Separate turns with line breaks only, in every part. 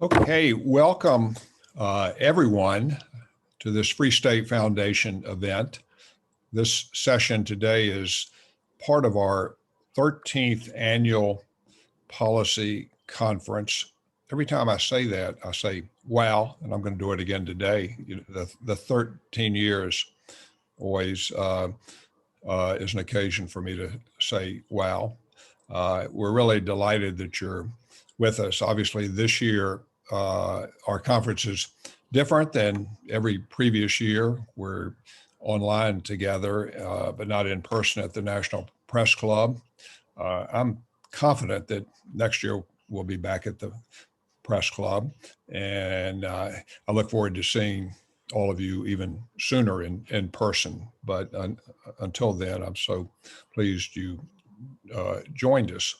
Okay, welcome everyone to this Free State Foundation event. This session today is part of our 13th annual policy conference. Every time I say that, I say, wow, and I'm going to do it again today. The 13 years always is an occasion for me to say, wow. We're really delighted that you're with us. Obviously, this year, our conference is different than every previous year. We're online together, but not in person at the National Press Club. I'm confident that next year we'll be back at the Press Club, and I look forward to seeing all of you even sooner in person. But until then, I'm so pleased you joined us.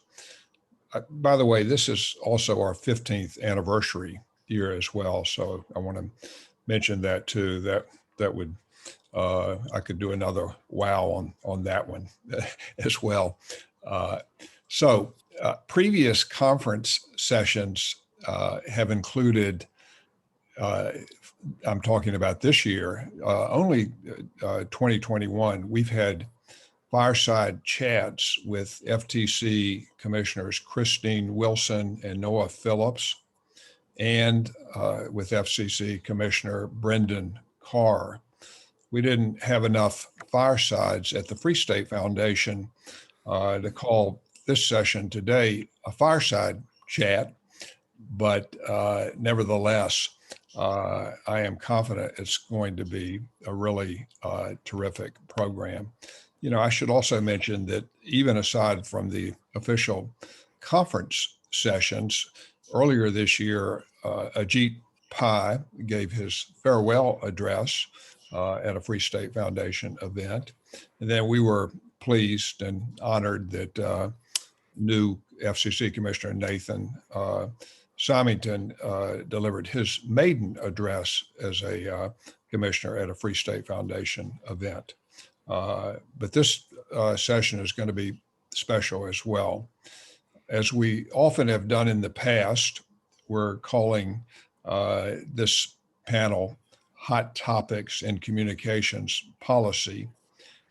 By the way, this is also our 15th anniversary year as well. So I want to mention that too. That would I could do another wow on that one as well. Previous conference sessions have included. I'm talking about this year. Only 2021. We've had fireside chats with FTC Commissioners Christine Wilson and Noah Phillips, and with FCC Commissioner Brendan Carr. We didn't have enough firesides at the Free State Foundation to call this session today a fireside chat, but nevertheless, I am confident it's going to be a really terrific program. You know, I should also mention that even aside from the official conference sessions, earlier this year, Ajit Pai gave his farewell address at a Free State Foundation event. And then we were pleased and honored that new FCC Commissioner Nathan Symington delivered his maiden address as a commissioner at a Free State Foundation event. But this session is going to be special as well. As we often have done in the past, we're calling this panel Hot Topics in Communications Policy,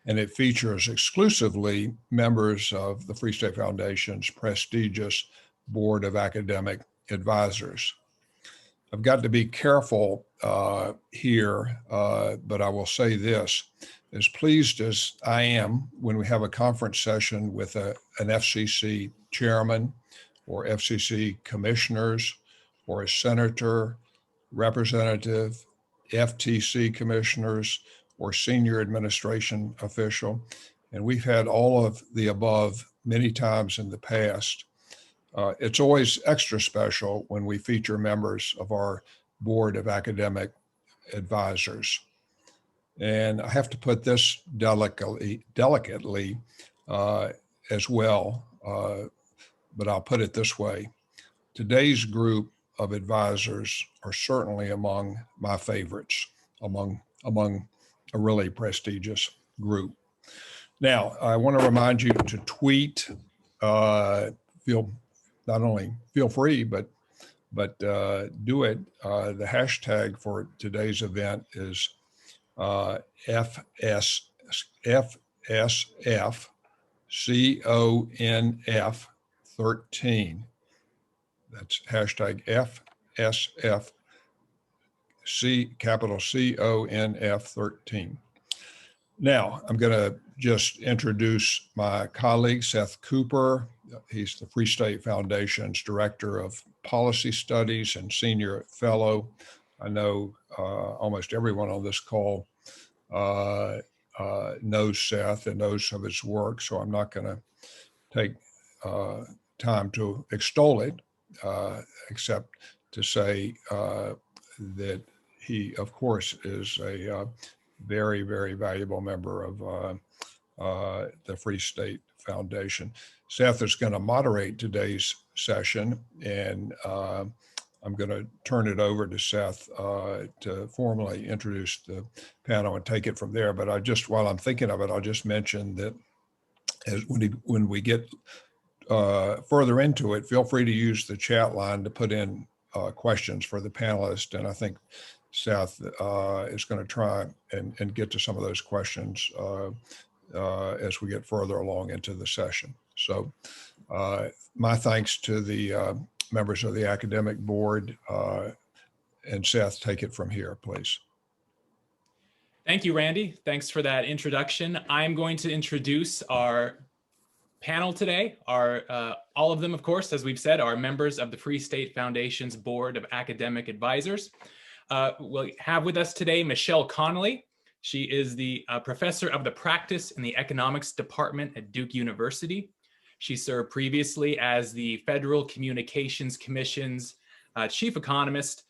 and it features exclusively members of the Free State Foundation's prestigious Board of Academic Advisors. I've got to be careful here, but I will say this. As pleased as I am when we have a conference session with an FCC chairman or FCC commissioners or a senator, representative, FTC commissioners, or senior administration official, and we've had all of the above many times in the past. It's always extra special when we feature members of our Board of Academic Advisors. And I have to put this delicately as well, but I'll put it this way. Today's group of advisors are certainly among my favorites, among a really prestigious group. Now, I want to remind you to tweet, not only feel free, but do it. The hashtag for today's event is FSF CONF 13. That's hashtag FSF capital CONF 13. Now, I'm going to just introduce my colleague, Seth Cooper. He's the Free State Foundation's Director of Policy Studies and Senior Fellow. I know almost everyone on this call knows Seth and knows of his work, so I'm not going to take time to extol it, except to say that he, of course, is a very, very valuable member of the Free State Foundation. Seth is going to moderate today's session, and I'm going to turn it over to Seth to formally introduce the panel and take it from there. But while I'm thinking of it, I'll just mention that when we get further into it, feel free to use the chat line to put in questions for the panelists, and I think Seth is going to try and get to some of those questions as we get further along into the session. So my thanks to the members of the academic board, and Seth, take it from here, please.
Thank you, Randy. Thanks for that introduction. I'm going to introduce our panel today. All of them, of course, as we've said, are members of the Free State Foundation's Board of Academic Advisors. We'll have with us today Michelle Connolly. She is the professor of the practice in the economics department at Duke University. She served previously as the Federal Communications Commission's chief economist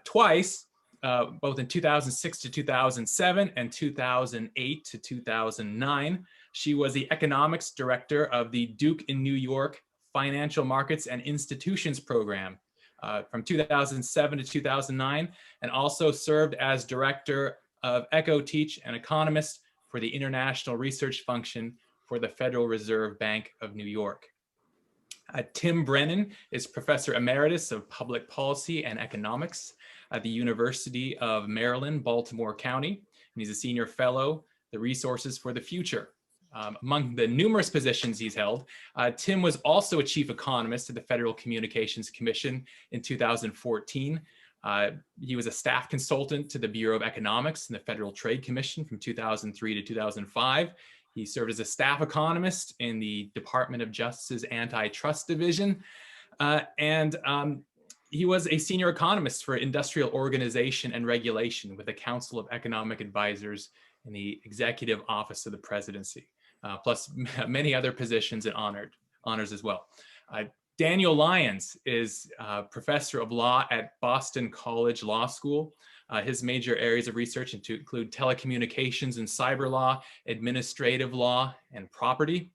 twice, both in 2006 to 2007 and 2008 to 2009. She was the economics director of the Duke in New York Financial Markets and Institutions Program from 2007 to 2009, and also served as director of EcoTeach and economist for the International Research Function for the Federal Reserve Bank of New York. Tim Brennan is Professor Emeritus of Public Policy and Economics at the University of Maryland, Baltimore County, and he's a Senior Fellow, the Resources for the Future. Among the numerous positions he's held, Tim was also a Chief Economist at the Federal Communications Commission in 2014. He was a staff consultant to the Bureau of Economics and the Federal Trade Commission from 2003 to 2005. He served as a staff economist in the Department of Justice's Antitrust Division. He was a senior economist for industrial organization and regulation with the Council of Economic Advisors in the Executive Office of the Presidency, plus many other positions and honors as well. Daniel Lyons is professor of law at Boston College Law School. His major areas of research include telecommunications and cyber law, administrative law, and property.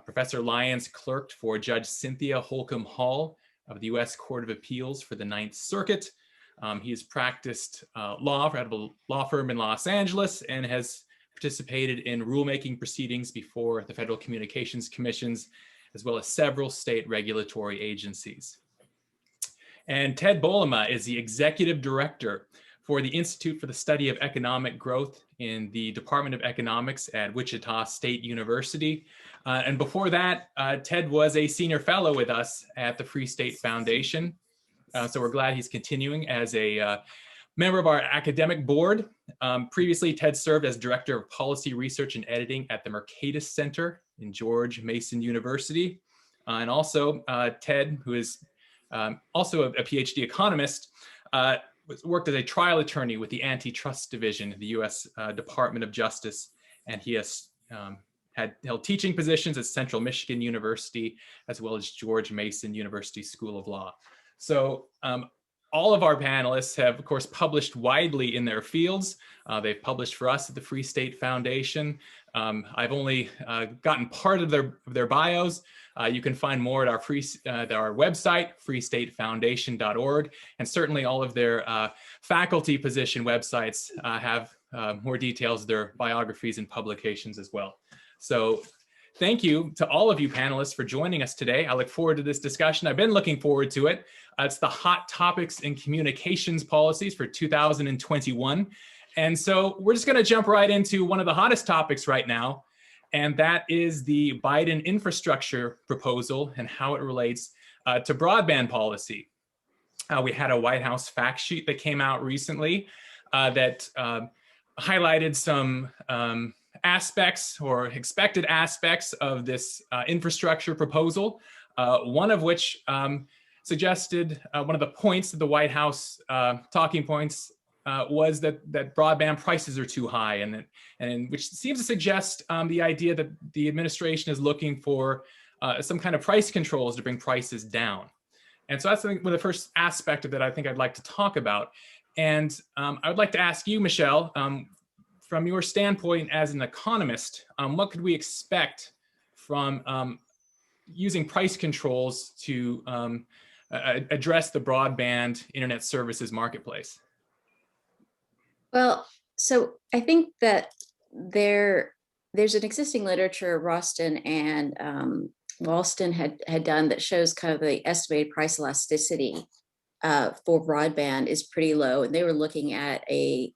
Professor Lyons clerked for Judge Cynthia Holcomb Hall of the U.S. Court of Appeals for the Ninth Circuit. He has practiced law at a law firm in Los Angeles and has participated in rulemaking proceedings before the Federal Communications Commissions, as well as several state regulatory agencies. And Ted Bolema is the executive director for the Institute for the Study of Economic Growth in the Department of Economics at Wichita State University. And before that, Ted was a senior fellow with us at the Free State Foundation. So we're glad he's continuing as a member of our academic board. Previously, Ted served as Director of Policy Research and Editing at the Mercatus Center in George Mason University. And also, Ted, who is also a PhD economist, worked as a trial attorney with the Antitrust Division of the U.S. Department of Justice, and he has held teaching positions at Central Michigan University, as well as George Mason University School of Law. So all of our panelists have, of course, published widely in their fields. They've published for us at the Free State Foundation. I've only gotten part of their bios. You can find more at our website, freestatefoundation.org, and certainly all of their faculty position websites have more details of their biographies and publications as well. So thank you to all of you panelists for joining us today. I look forward to this discussion. I've been looking forward to it. It's the hot topics in communications policies for 2021. And so we're just going to jump right into one of the hottest topics right now, and that is the Biden infrastructure proposal and how it relates to broadband policy. We had a White House fact sheet that came out recently that highlighted some aspects or expected aspects of this infrastructure proposal, one of which suggested one of the points of the White House talking points was that broadband prices are too high, and which seems to suggest the idea that the administration is looking for some kind of price controls to bring prices down. And so that's one of the first aspect of that I think I'd like to talk about. And I would like to ask you, Michelle, from your standpoint as an economist, what could we expect from using price controls to address the broadband internet services marketplace?
Well, so I think that there's an existing literature Roston and Walston had done that shows kind of the estimated price elasticity for broadband is pretty low. And they were looking at a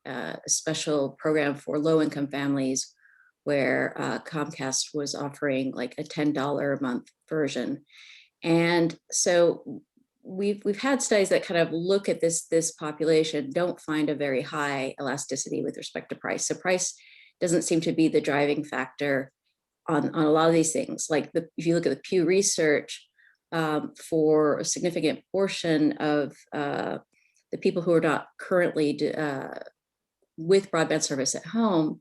special program for low-income families where Comcast was offering like a $10 a month version. And so we've had studies that kind of look at this population, don't find a very high elasticity with respect to price. So price doesn't seem to be the driving factor on a lot of these things. Like if you look at the Pew Research, for a significant portion of the people who are not currently with broadband service at home,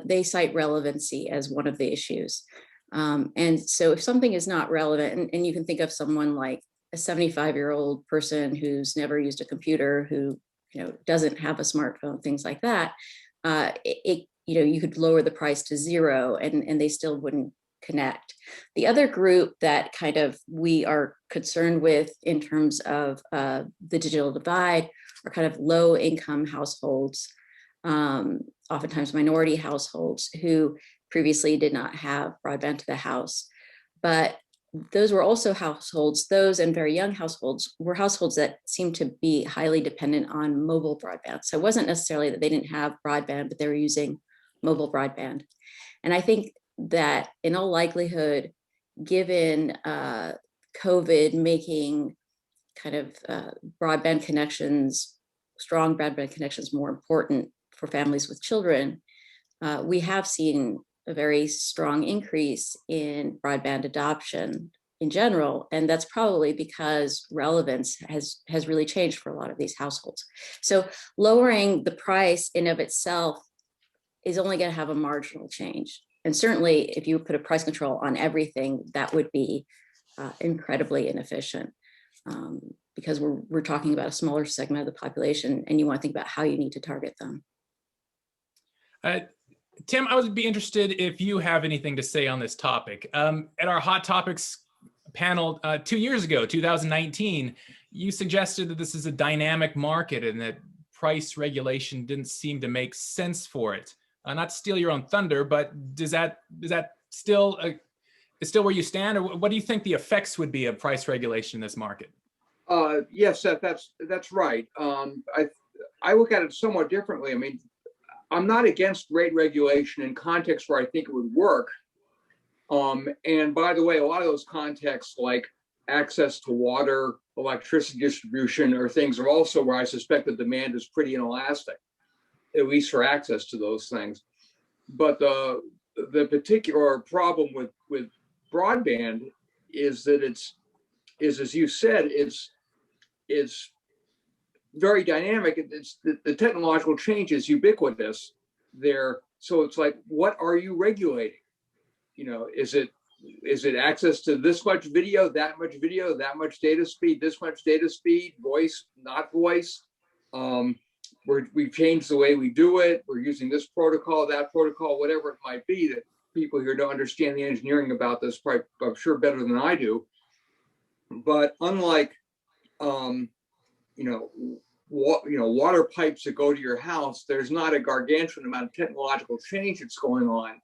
they cite relevancy as one of the issues. And so if something is not relevant, and you can think of someone like a 75-year-old person who's never used a computer, who doesn't have a smartphone, things like that, you could lower the price to zero and they still wouldn't connect. The other group that kind of we are concerned with in terms of the digital divide are kind of low income households, oftentimes minority households who previously did not have broadband to the house. But those were also households, those and very young households were households that seemed to be highly dependent on mobile broadband. So it wasn't necessarily that they didn't have broadband, but they were using mobile broadband. And I think that in all likelihood, given COVID making kind of broadband connections, strong broadband connections more important for families with children, we have seen a very strong increase in broadband adoption in general. And that's probably because relevance has really changed for a lot of these households. So lowering the price in of itself is only going to have a marginal change. And certainly if you put a price control on everything, that would be incredibly inefficient, because we're talking about a smaller segment of the population and you want to think about how you need to target them.
Tim, I would be interested if you have anything to say on this topic. At our Hot Topics panel 2 years ago, 2019, you suggested that this is a dynamic market and that price regulation didn't seem to make sense for it. Not to steal your own thunder, but is that still where you stand, or what do you think the effects would be of price regulation in this market?
Yes, Seth, that's right. I look at it somewhat differently. I mean, I'm not against rate regulation in contexts where I think it would work. And by the way, a lot of those contexts, like access to water, electricity distribution, or things are also where I suspect the demand is pretty inelastic, at least for access to those things. But the particular problem with broadband is that it's as you said, it's very dynamic. It's the technological change is ubiquitous there. So it's like, what are you regulating? Is it access to this much video, that much data speed, this much data speed, voice, not voice? We've changed the way we do it. We're using this protocol, that protocol, whatever it might be. That people here don't understand the engineering about this, probably, I'm sure, better than I do. But unlike, water pipes that go to your house, there's not a gargantuan amount of technological change that's going on.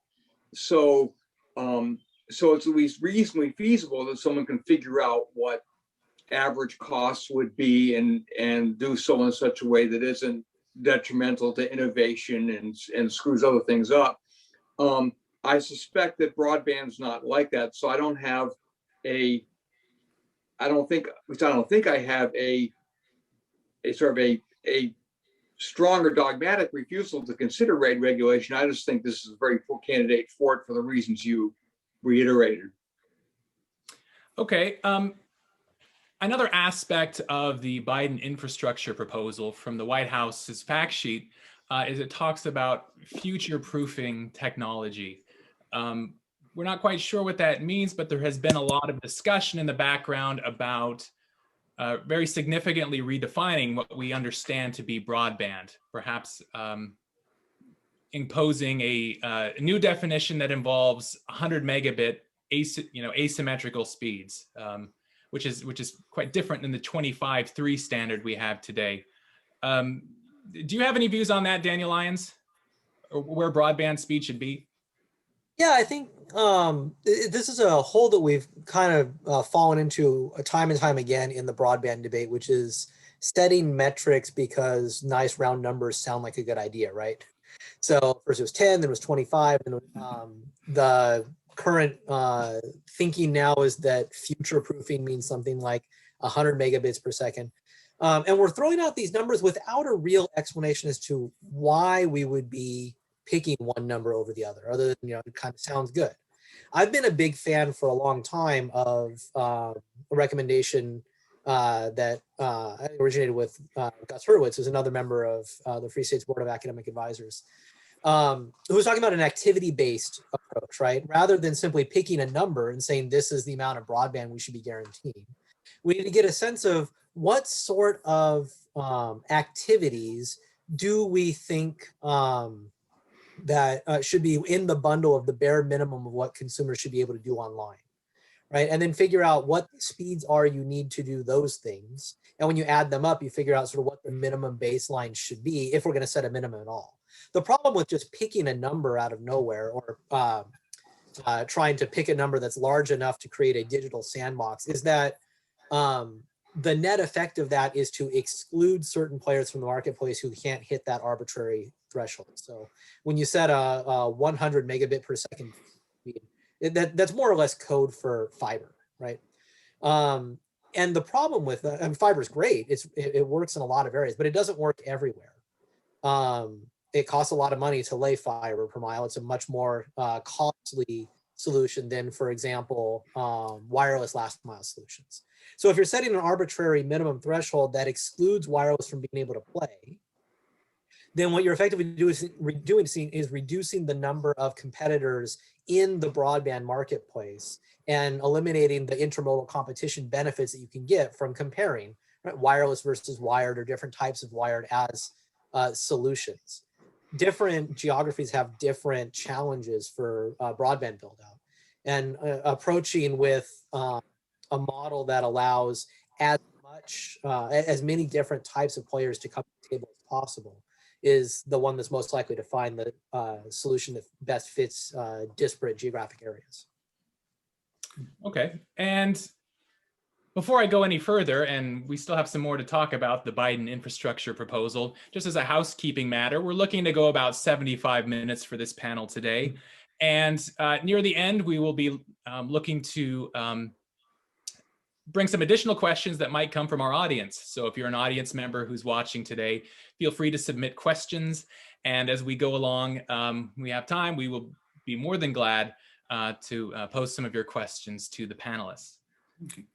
So it's at least reasonably feasible that someone can figure out what average costs would be and do so in such a way that isn't detrimental to innovation and screws other things up. I suspect that broadband's not like that. So I don't think I have a sort of a strong or dogmatic refusal to consider rate regulation. I just think this is a very poor candidate for it for the reasons you reiterated.
Okay. Another aspect of the Biden infrastructure proposal from the White House's fact sheet is it talks about future-proofing technology. We're not quite sure what that means, but there has been a lot of discussion in the background about very significantly redefining what we understand to be broadband, perhaps imposing a new definition that involves 100 megabit asymmetrical speeds, which is quite different than the 25.3 standard we have today. Do you have any views on that, Daniel Lyons, or where broadband speed should be?
Yeah, I think this is a hole that we've kind of fallen into time and time again in the broadband debate, which is setting metrics because nice round numbers sound like a good idea, right? So first it was 10, then it was 25, and the current thinking now is that future proofing means something like 100 megabits per second. And we're throwing out these numbers without a real explanation as to why we would be picking one number over the other than, it kind of sounds good. I've been a big fan for a long time of a recommendation that originated with Gus Hurwitz, who's another member of the Free State's Board of Academic Advisors, who was talking about an activity-based approach, right? Rather than simply picking a number and saying this is the amount of broadband we should be guaranteeing. We need to get a sense of what sort of activities do we think that should be in the bundle of the bare minimum of what consumers should be able to do online, right? And then figure out what speeds are you need to do those things. And when you add them up, you figure out sort of what the minimum baseline should be if we're going to set a minimum at all. The problem with just picking a number out of nowhere or trying to pick a number that's large enough to create a digital sandbox is that the net effect of that is to exclude certain players from the marketplace who can't hit that arbitrary threshold. So when you set a 100 megabit per second speed, that's more or less code for fiber, right? And the problem with and fiber is great. It works in a lot of areas, but it doesn't work everywhere. It costs a lot of money to lay fiber per mile. It's a much more costly solution than, for example, wireless last mile solutions. So if you're setting an arbitrary minimum threshold that excludes wireless from being able to play, then what you're effectively doing is reducing the number of competitors in the broadband marketplace and eliminating the intermodal competition benefits that you can get from comparing, right, wireless versus wired or different types of wired as solutions. Different geographies have different challenges for broadband build out, and approaching with a model that allows as many different types of players to come to the table as possible is the one that's most likely to find the solution that best fits disparate geographic areas.
Okay, and before I go any further, and we still have some more to talk about the Biden infrastructure proposal, just as a housekeeping matter, we're looking to go about 75 minutes for this panel today. And near the end, we will be looking to bring some additional questions that might come from our audience. So if you're an audience member who's watching today, feel free to submit questions. And as we go along, we have time, we will be more than glad to pose some of your questions to the panelists. Okay.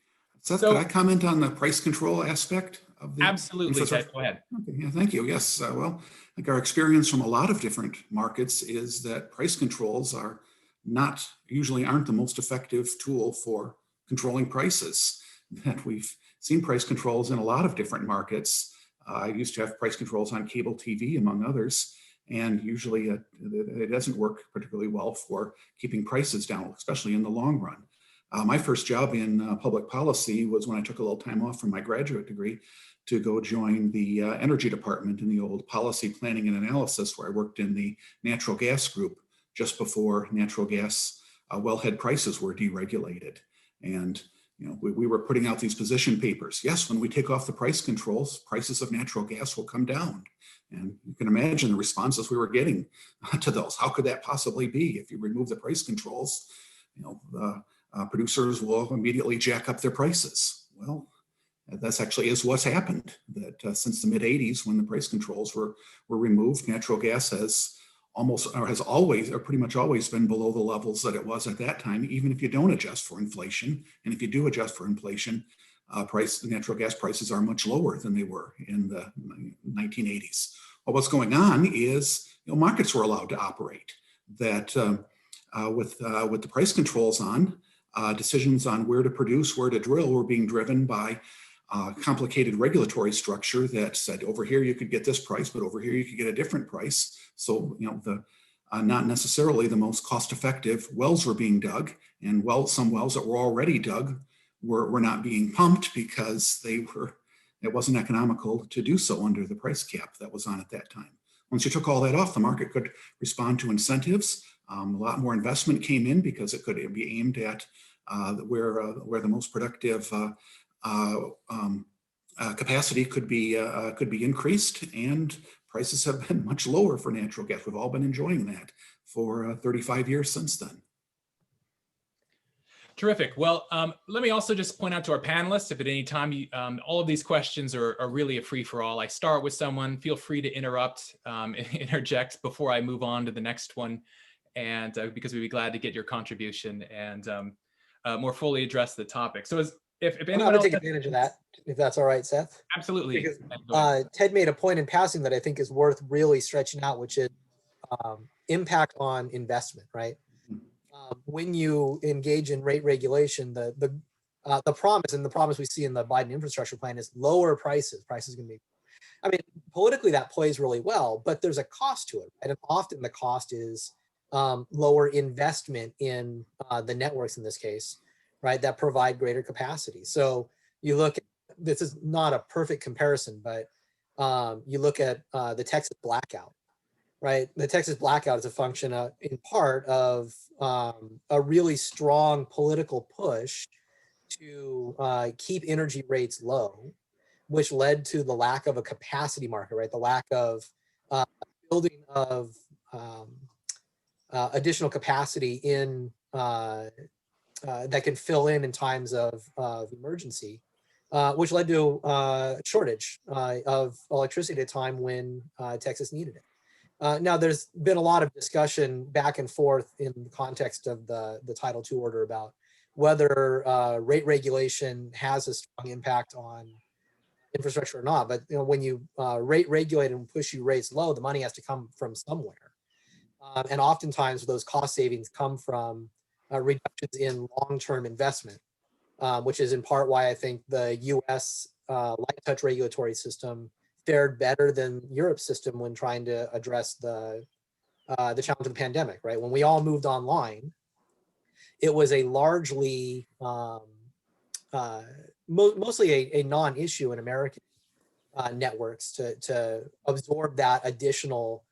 Seth, could I comment on the price control aspect of the
Absolutely, Seth, go ahead.
Okay, yeah, thank you. Yes, well, like our experience from a lot of different markets is that price controls usually aren't the most effective tool for controlling prices. That we've seen price controls in a lot of different markets. I used to have price controls on cable TV, among others, and usually it doesn't work particularly well for keeping prices down, especially in the long run. My first job in public policy was when I took a little time off from my graduate degree to go join the energy department in the old policy planning and analysis, where I worked in the natural gas group just before natural gas wellhead prices were deregulated. And we were putting out these position papers. Yes, when we take off the price controls, prices of natural gas will come down. And you can imagine the responses we were getting to those. How could that possibly be? If you remove the price controls, producers will immediately jack up their prices. Well, that's actually is what's happened. That since the mid 80s, when the price controls were removed, natural gas has pretty much always been below the levels that it was at that time, even if you don't adjust for inflation. And if you do adjust for inflation, natural gas prices are much lower than they were in the 1980s. Well, what's going on is markets were allowed to operate. That with the price controls on, decisions on where to produce, where to drill were being driven by complicated regulatory structure that said over here you could get this price, but over here you could get a different price. So not necessarily the most cost-effective wells were being dug, and some wells that were already dug were not being pumped because it wasn't economical to do so under the price cap that was on at that time. Once you took all that off, the market could respond to incentives A lot more investment came in because it could be aimed at where the most productive capacity could be increased, and prices have been much lower for natural gas. We've all been enjoying that for 35 years since then.
Terrific. Well, let me also just point out to our panelists, if at any time all of these questions are really a free-for-all. I start with someone, feel free to interrupt, interject before I move on to the next one, and because we'd be glad to get your contribution and more fully address the topic. So if
I'm
anyone
going to
else
take advantage of that, if that's all right, Seth.
Absolutely.
Because Ted made a point in passing that I think is worth really stretching out, which is impact on investment, right? When you engage in rate regulation, the promise, and the promise we see in the Biden infrastructure plan, is lower prices. Prices can be, I mean, politically that plays really well, but there's a cost to it, right? And often the cost is lower investment in the networks in this case, right, that provide greater capacity. So you look at, this is not a perfect comparison, but you look at the Texas Blackout, right? The Texas Blackout is a function in part of a really strong political push to keep energy rates low, which led to the lack of a capacity market, right? The lack of building of additional capacity in that can fill in times of emergency, which led to a shortage of electricity at a time when Texas needed it. Now, there's been a lot of discussion back and forth in the context of the Title II order about whether rate regulation has a strong impact on infrastructure or not. But when you rate regulate and push you rates low, the money has to come from somewhere. And oftentimes those cost savings come from reductions in long-term investment, which is in part why I think the US light touch regulatory system fared better than Europe's system when trying to address the challenge of the pandemic, right? When we all moved online, it was a largely, mostly a non-issue in American networks to absorb that additional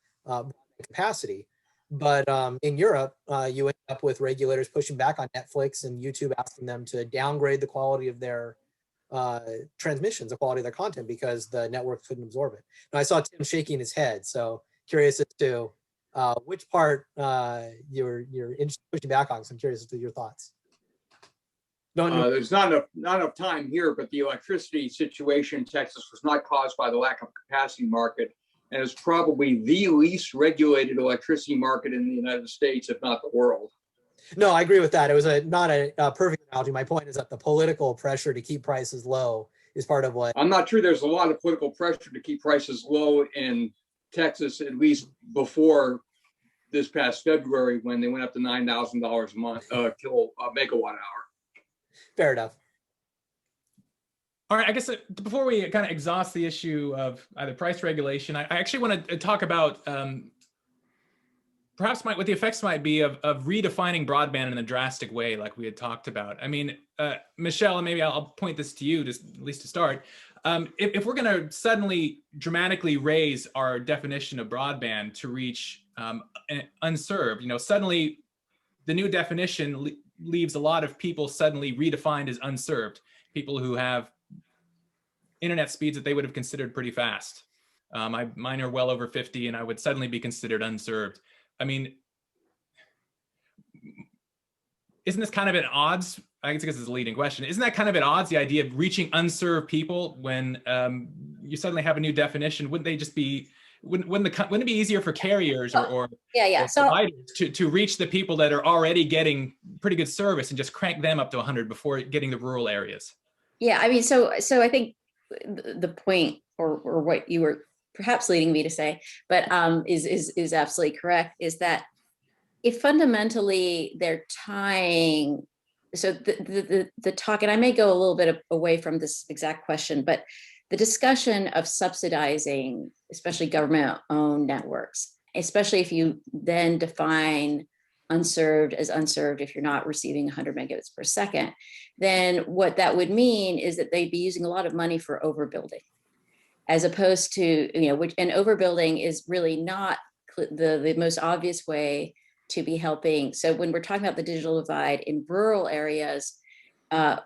capacity. But in Europe, you end up with regulators pushing back on Netflix and YouTube, asking them to downgrade the quality of their transmissions, the quality of their content, because the network couldn't absorb it. Now, I saw Tim shaking his head, so curious as to which part you're pushing back on. So I'm curious as to your thoughts.
There's not enough time here, but the electricity situation in Texas was not caused by the lack of capacity market, and is probably the least regulated electricity market in the United States, if not the world.
No, I agree with that. It was not a perfect analogy. My point is that the political pressure to keep prices low is part of what.
I'm not sure there's a lot of political pressure to keep prices low in Texas, at least before this past February, when they went up to $9,000 a month, megawatt hour.
Fair enough.
All right, I guess before we kind of exhaust the issue of either price regulation, I actually want to talk about perhaps what the effects might be of redefining broadband in a drastic way, like we had talked about. I mean, Michelle, and maybe I'll point this to you, just at least to start. If we're going to suddenly dramatically raise our definition of broadband to reach unserved, suddenly the new definition leaves a lot of people suddenly redefined as unserved, people who have internet speeds that they would have considered pretty fast. Mine are well over 50, and I would suddenly be considered unserved. I mean, isn't this kind of at odds? I guess this is a leading question. Isn't that kind of at odds, the idea of reaching unserved people when you suddenly have a new definition? Wouldn't they just be, wouldn't it be easier for carriers or providers to reach the people that are already getting pretty good service and just crank them up to 100 before getting the rural areas?
Yeah, I mean, so I think the point or what you were perhaps leading me to say, but is absolutely correct, is that if fundamentally they're tying, so the talk, and I may go a little bit away from this exact question, but the discussion of subsidizing, especially government-owned networks, especially if you then define unserved as unserved if you're not receiving 100 megabits per second, then what that would mean is that they'd be using a lot of money for overbuilding, as opposed to, and overbuilding is really not the most obvious way to be helping. So when we're talking about the digital divide in rural areas,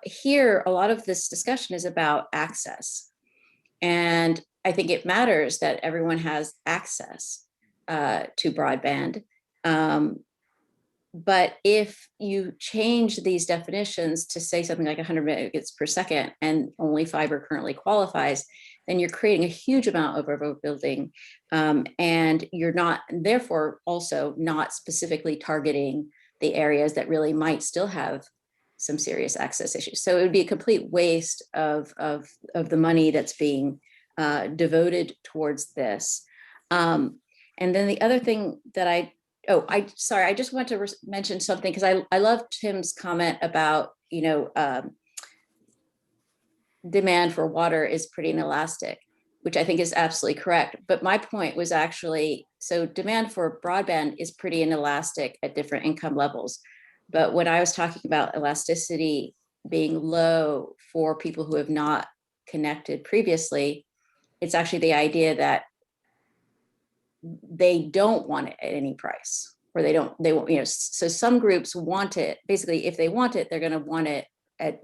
here, a lot of this discussion is about access. And I think it matters that everyone has access to broadband. But if you change these definitions to say something like 100 megabits per second and only fiber currently qualifies, then you're creating a huge amount of overbuilding, and you're not, therefore, also not specifically targeting the areas that really might still have some serious access issues. So it would be a complete waste of the money that's being devoted towards this. And then the other thing that I just want to mention something, because I love Tim's comment about, demand for water is pretty inelastic, which I think is absolutely correct. But my point was actually, so demand for broadband is pretty inelastic at different income levels. But when I was talking about elasticity being low for people who have not connected previously, it's actually the idea that they don't want it at any price, or they won't, so some groups want it. Basically, if they want it, they're going to want it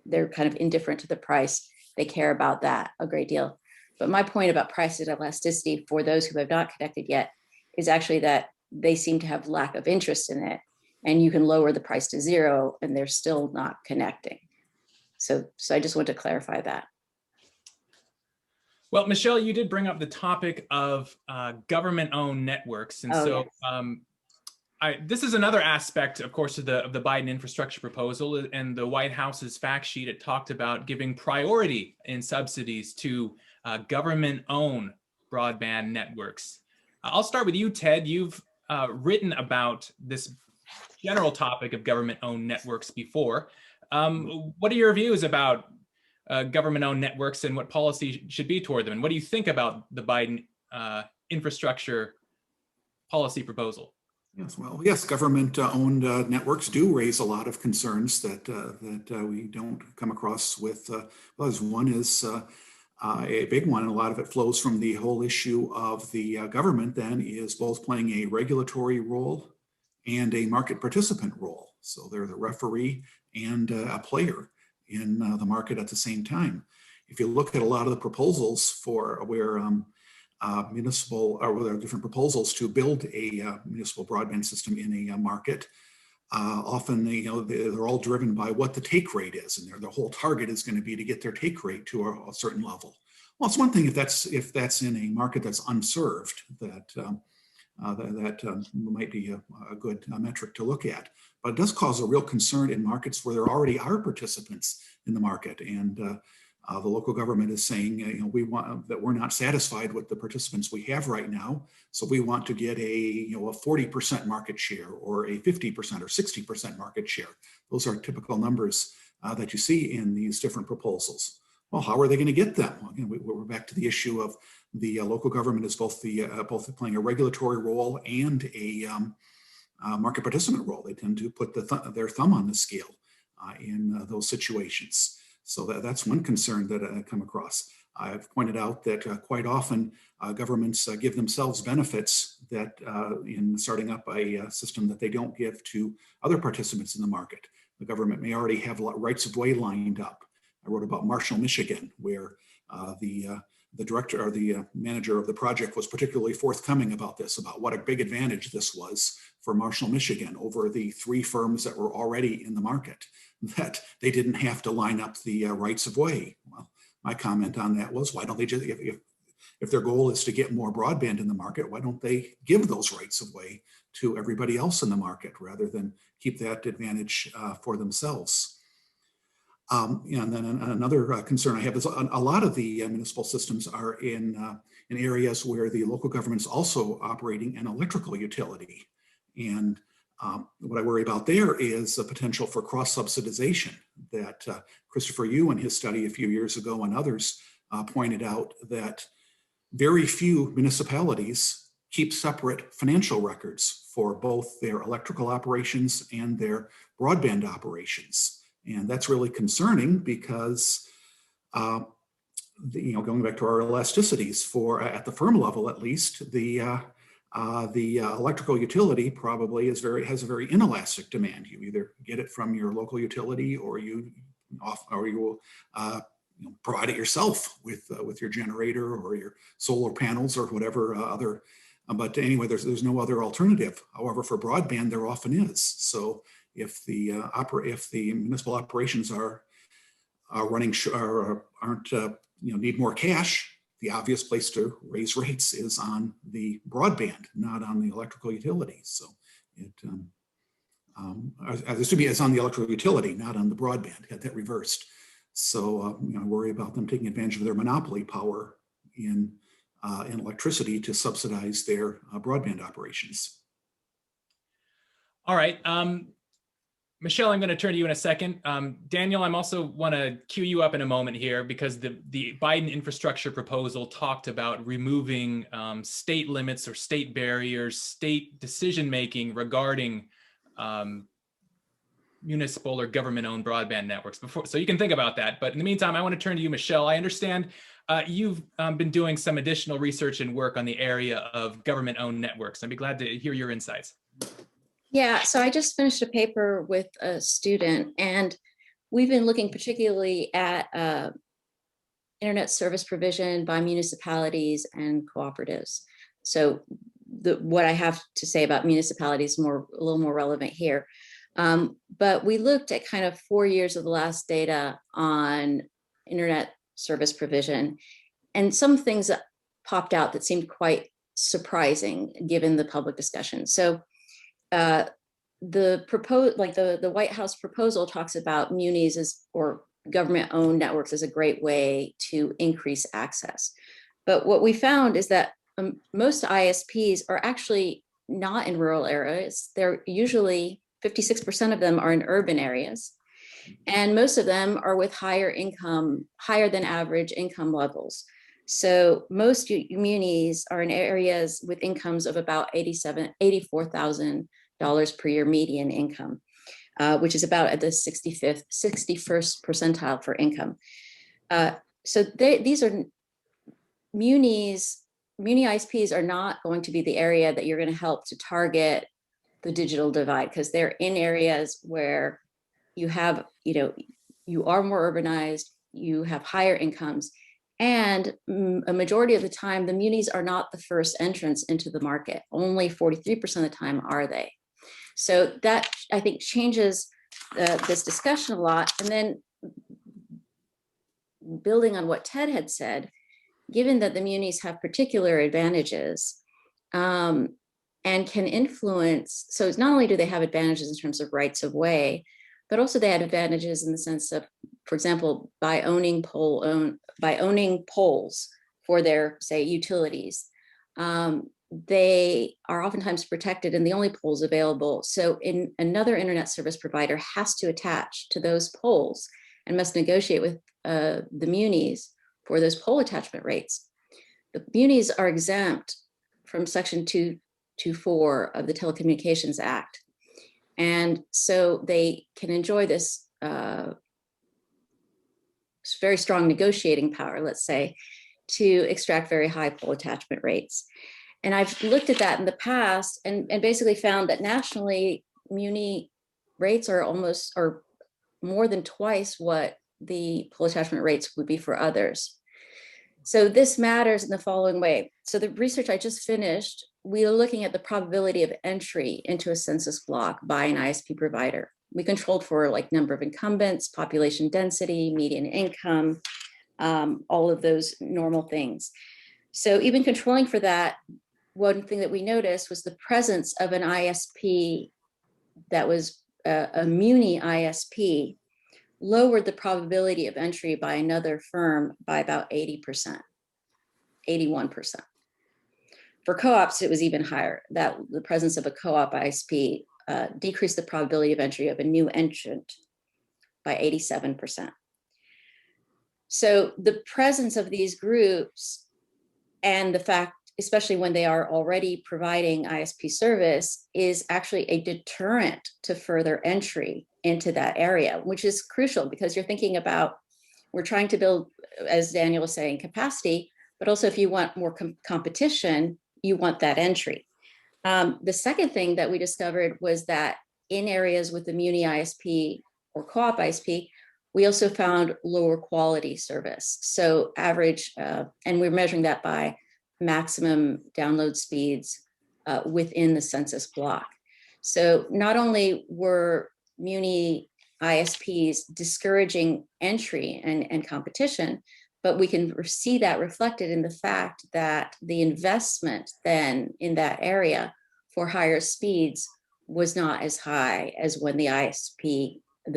they're kind of indifferent to the price. They care about that a great deal. But my point about price elasticity for those who have not connected yet is actually that they seem to have lack of interest in it, and you can lower the price to zero and they're still not connecting. So I just want to clarify that.
Well, Michelle, you did bring up the topic of government-owned networks, and this is another aspect, of course, of the Biden infrastructure proposal. And the White House's fact sheet, it talked about giving priority in subsidies to government-owned broadband networks. I'll start with you, Ted. You've written about this general topic of government-owned networks before. What are your views about government-owned networks and what policy should be toward them? And what do you think about the Biden infrastructure policy proposal?
Yes, government-owned networks do raise a lot of concerns that we don't come across with others. One is a big one, and a lot of it flows from the whole issue of the government then is both playing a regulatory role and a market participant role. So they're the referee and a player in the market at the same time. If you look at a lot of the proposals for where municipal, or there are different proposals to build a municipal broadband system in a market, often they're all driven by what the take rate is, and their whole target is going to be to get their take rate to a certain level. Well, it's one thing if that's in a market that's unserved, that might be a good metric to look at. But it does cause a real concern in markets where there already are participants in the market, and the local government is saying, we want that we're not satisfied with the participants we have right now, so we want to get a 40% market share, or a 50% or 60% market share. Those are typical numbers that you see in these different proposals. Well, how are they going to get them? Well, again, we're back to the issue of the local government is both playing a regulatory role and a market participant role. They tend to put their thumb on the scale in those situations. So that's one concern that I come across. I've pointed out that quite often governments give themselves benefits that in starting up a system that they don't give to other participants in the market. The government may already have rights of way lined up. I wrote about Marshall, Michigan, where the director or the manager of the project was particularly forthcoming about this, about what a big advantage this was for Marshall, Michigan over the 3 firms that were already in the market, that they didn't have to line up the rights of way. Well, my comment on that was, why don't they just, if their goal is to get more broadband in the market, why don't they give those rights of way to everybody else in the market rather than keep that advantage for themselves? And then another concern I have is a lot of the municipal systems are in areas where the local government is also operating an electrical utility. And what I worry about there is the potential for cross-subsidization that Christopher Yu in his study a few years ago and others pointed out that very few municipalities keep separate financial records for both their electrical operations and their broadband operations. And that's really concerning because, going back to our elasticities for at the firm level, at least, the The electrical utility probably has a very inelastic demand. You either get it from your local utility, or you will provide it yourself with your generator or your solar panels or whatever other. But anyway, there's no other alternative. However, for broadband, there often is. So if the municipal operations are running or aren't need more cash, the obvious place to raise rates is on the broadband, not on the electrical utility. So it it's on the electrical utility, not on the broadband. Had that reversed. So I worry about them taking advantage of their monopoly power in electricity to subsidize their broadband operations.
All right. Michelle, I'm going to turn to you in a second. Daniel, I'm also want to cue you up in a moment here, because the Biden infrastructure proposal talked about removing state limits or state barriers, state decision-making regarding municipal or government-owned broadband networks. So you can think about that. But in the meantime, I want to turn to you, Michelle. I understand you've been doing some additional research and work on the area of government-owned networks. I'd be glad to hear your insights.
Yeah, so I just finished a paper with a student, and we've been looking particularly at internet service provision by municipalities and cooperatives. So what I have to say about municipalities is a little more relevant here. But we looked at kind of 4 years of the last data on internet service provision, and some things that popped out that seemed quite surprising given the public discussion. So the White House proposal talks about munis or government-owned networks as a great way to increase access. But what we found is that most ISPs are actually not in rural areas. They're usually 56% of them are in urban areas, and most of them are with higher than average income levels. So most munis are in areas with incomes of about $84,000 per year median income, which is about at the 61st percentile for income. So these are muni ISPs are not going to be the area that you're going to help to target the digital divide, because they're in areas where you have, you are more urbanized, you have higher incomes, and a majority of the time, the munis are not the first entrance into the market. Only 43% of the time are they. So that, I think, changes this discussion a lot. And then building on what Ted had said, given that the munis have particular advantages and can influence, so it's not only do they have advantages in terms of rights of way, but also they had advantages in the sense of, for example, by owning poles for their, say, utilities, they are oftentimes protected and the only poles available. So another internet service provider has to attach to those poles and must negotiate with the munis for those pole attachment rates. The munis are exempt from Section 224 of the Telecommunications Act. And so they can enjoy this very strong negotiating power, let's say, to extract very high pole attachment rates. And I've looked at that in the past and basically found that nationally, muni rates are more than twice what the pole attachment rates would be for others. So this matters in the following way. So the research I just finished, we are looking at the probability of entry into a census block by an ISP provider. We controlled for like number of incumbents, population density, median income, all of those normal things. So even controlling for that, one thing that we noticed was the presence of an ISP that was a muni ISP lowered the probability of entry by another firm by about 80%, 81%. For co-ops, it was even higher, that the presence of a co-op ISP decreased the probability of entry of a new entrant by 87%. So the presence of these groups and the fact, especially when they are already providing ISP service, is actually a deterrent to further entry into that area, which is crucial because you're thinking about, we're trying to build, as Daniel was saying, capacity, but also if you want more competition, you want that entry. The second thing that we discovered was that in areas with the Muni ISP or co-op ISP, we also found lower quality service. So average, and we're measuring that by maximum download speeds within the census block. So not only were Muni ISPs discouraging entry and competition, but we can see that reflected in the fact that the investment then in that area for higher speeds was not as high as when the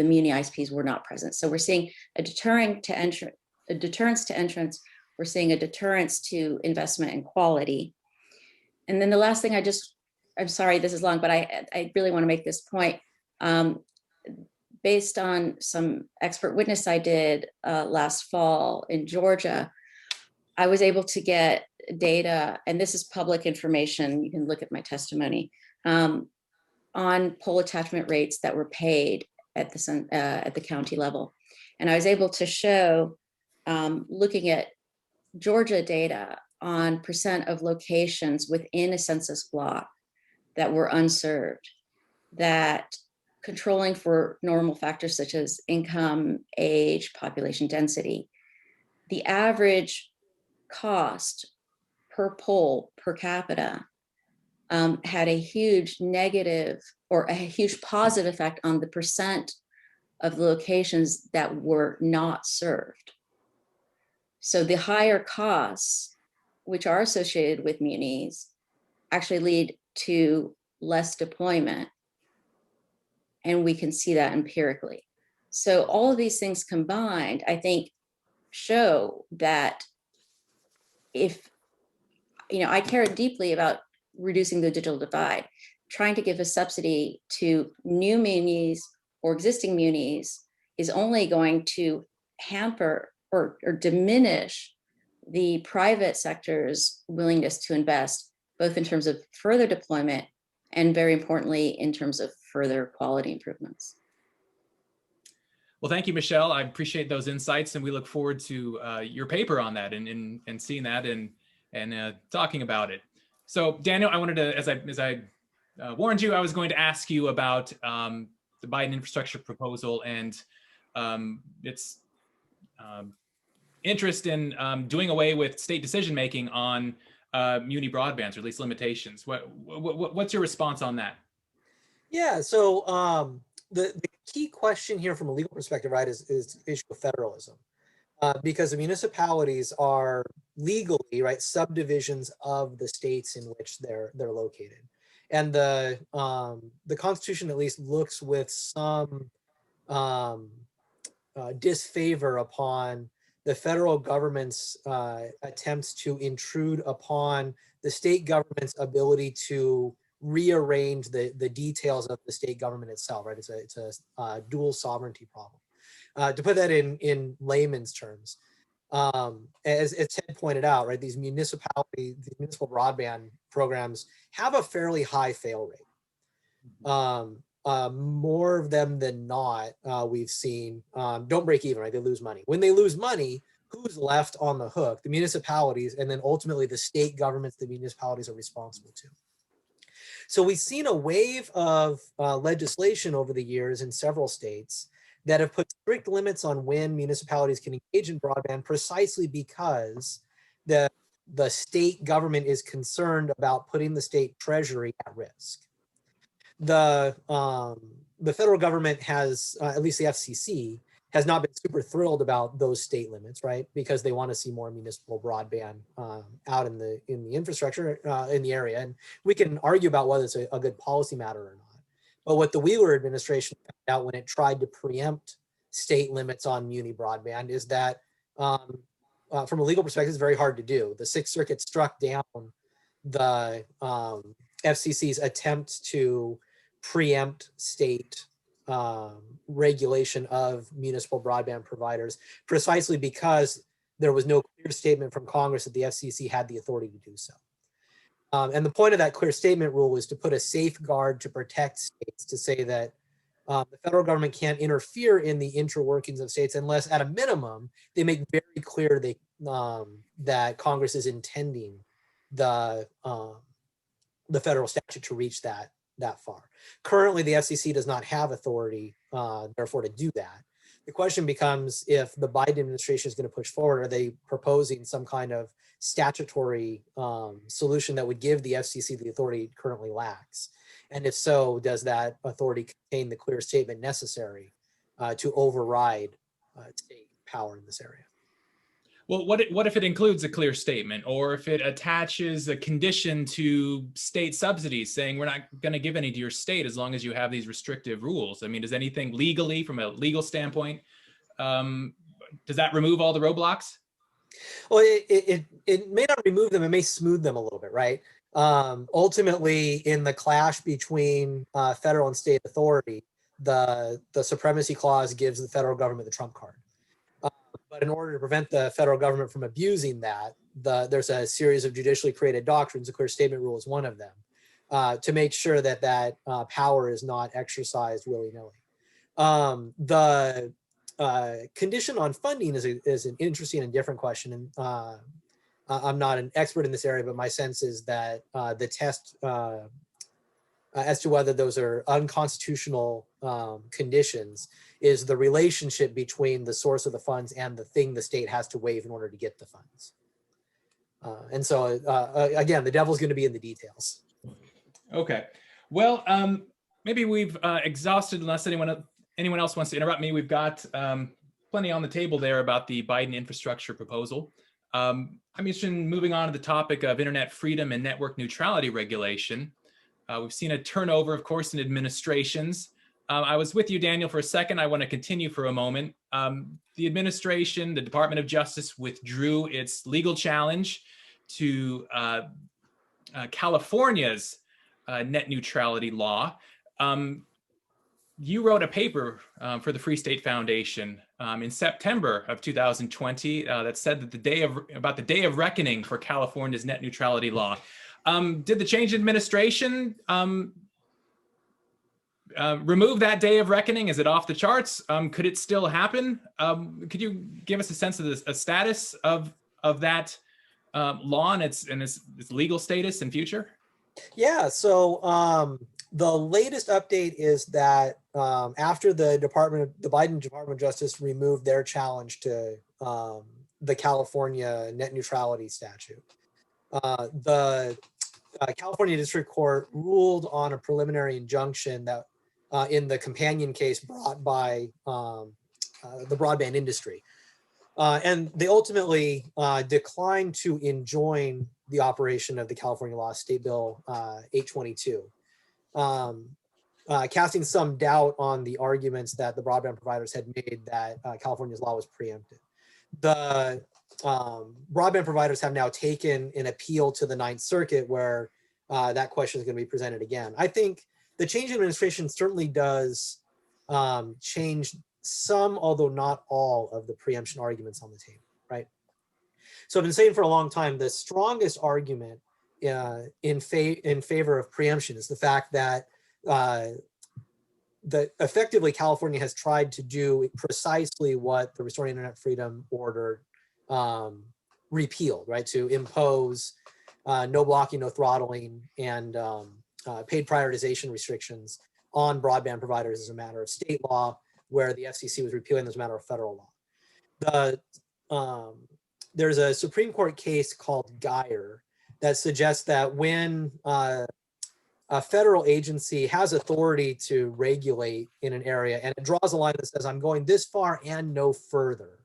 Muni ISPs were not present. So we're seeing a deterrence to entrance. We're seeing a deterrence to investment and quality. And then the last thing I'm sorry, this is long, but I really want to make this point. Based on some expert witness I did last fall in Georgia, I was able to get data, and this is public information, you can look at my testimony, on pole attachment rates that were paid at the county level. And I was able to show, looking at Georgia data on percent of locations within a census block that were unserved, that controlling for normal factors such as income, age, population density, the average cost per pole per capita had a huge negative or a huge positive effect on the percent of the locations that were not served. So the higher costs, which are associated with munis, actually lead to less deployment. And we can see that empirically. So all of these things combined, I think, show that if, I care deeply about reducing the digital divide, trying to give a subsidy to new munis or existing munis is only going to hamper or diminish the private sector's willingness to invest, both in terms of further deployment and, very importantly, in terms of further quality improvements.
Well, thank you, Michelle. I appreciate those insights, and we look forward to your paper on that and seeing that and talking about it. So, Daniel, I wanted to, as I warned you, I was going to ask you about the Biden infrastructure proposal and its interest in doing away with state decision making on muni broadbands, or at least limitations. What's your response on that?
Yeah, so the key question here from a legal perspective, right, is the issue of federalism. Because the municipalities are legally, right, subdivisions of the states in which they're located. And the Constitution at least looks with some disfavor upon the federal government's attempts to intrude upon the state government's ability to rearrange the details of the state government itself, right? It's a dual sovereignty problem. To put that in layman's terms, as Ted pointed out, right, these municipal broadband programs have a fairly high fail rate. More of them than not, we've seen, don't break even, right? They lose money. When they lose money, who's left on the hook? The municipalities, and then ultimately the state governments the municipalities are responsible to. So we've seen a wave of legislation over the years in several states that have put strict limits on when municipalities can engage in broadband, precisely because the state government is concerned about putting the state treasury at risk. The federal government has, at least the FCC, has not been super thrilled about those state limits, right? Because they want to see more municipal broadband out in the infrastructure in the area. And we can argue about whether it's a good policy matter or not. But what the Wheeler administration found out when it tried to preempt state limits on muni broadband is that from a legal perspective, it's very hard to do. The Sixth Circuit struck down the FCC's attempt to preempt state regulation of municipal broadband providers, precisely because there was no clear statement from Congress that the FCC had the authority to do so. And the point of that clear statement rule is to put a safeguard to protect states, to say that the federal government can't interfere in the intra-workings of states unless, at a minimum, they make very clear that Congress is intending the the federal statute to reach that far. Currently, the FCC does not have authority, therefore, to do that. The question becomes, if the Biden administration is going to push forward, are they proposing some kind of statutory solution that would give the FCC the authority it currently lacks? And if so, does that authority contain the clear statement necessary to override state power in this area?
Well, what if it includes a clear statement, or if it attaches a condition to state subsidies saying we're not going to give any to your state as long as you have these restrictive rules? I mean, does anything legally, from a legal standpoint, does that remove all the roadblocks?
Well, it may not remove them, it may smooth them a little bit, right? Ultimately, in the clash between federal and state authority, the supremacy clause gives the federal government the trump card. But in order to prevent the federal government from abusing that, there's a series of judicially created doctrines. A clear statement rule is one of them, to make sure that that power is not exercised willy-nilly. The condition on funding is an interesting and different question. And I'm not an expert in this area, but my sense is that the test as to whether those are unconstitutional conditions is the relationship between the source of the funds and the thing the state has to waive in order to get the funds. And so, again, the devil's going to be in the details.
Okay. Well, maybe we've exhausted, unless anyone else wants to interrupt me. We've got plenty on the table there about the Biden infrastructure proposal. I'm interested in moving on to the topic of internet freedom and network neutrality regulation. We've seen a turnover, of course, in administrations. I was with you, Daniel, for a second. I want to continue for a moment. The administration, the Department of Justice, withdrew its legal challenge to California's net neutrality law. You wrote a paper for the Free State Foundation in September of 2020 that said that about the day of reckoning for California's net neutrality law. Did the change in administration remove that day of reckoning? Is it off the charts? Could it still happen? Could you give us a sense of a status of that law and its legal status and future?
Yeah, so the latest update is that after the Biden Department of Justice removed their challenge to the California net neutrality statute, the California District Court ruled on a preliminary injunction that in the companion case brought by the broadband industry. And they ultimately declined to enjoin the operation of the California law, State Bill 822, casting some doubt on the arguments that the broadband providers had made that California's law was preempted. The broadband providers have now taken an appeal to the Ninth Circuit where that question is going to be presented again. I think the change in administration certainly does change some, although not all, of the preemption arguments on the table, right? So I've been saying for a long time, the strongest argument in favor of preemption is the fact that effectively California has tried to do precisely what the Restoring Internet Freedom Order repealed, right? To impose no blocking, no throttling, and paid prioritization restrictions on broadband providers as a matter of state law, where the FCC was repealing as a matter of federal law. There's a Supreme Court case called Geyer that suggests that when a federal agency has authority to regulate in an area and it draws a line that says, I'm going this far and no further,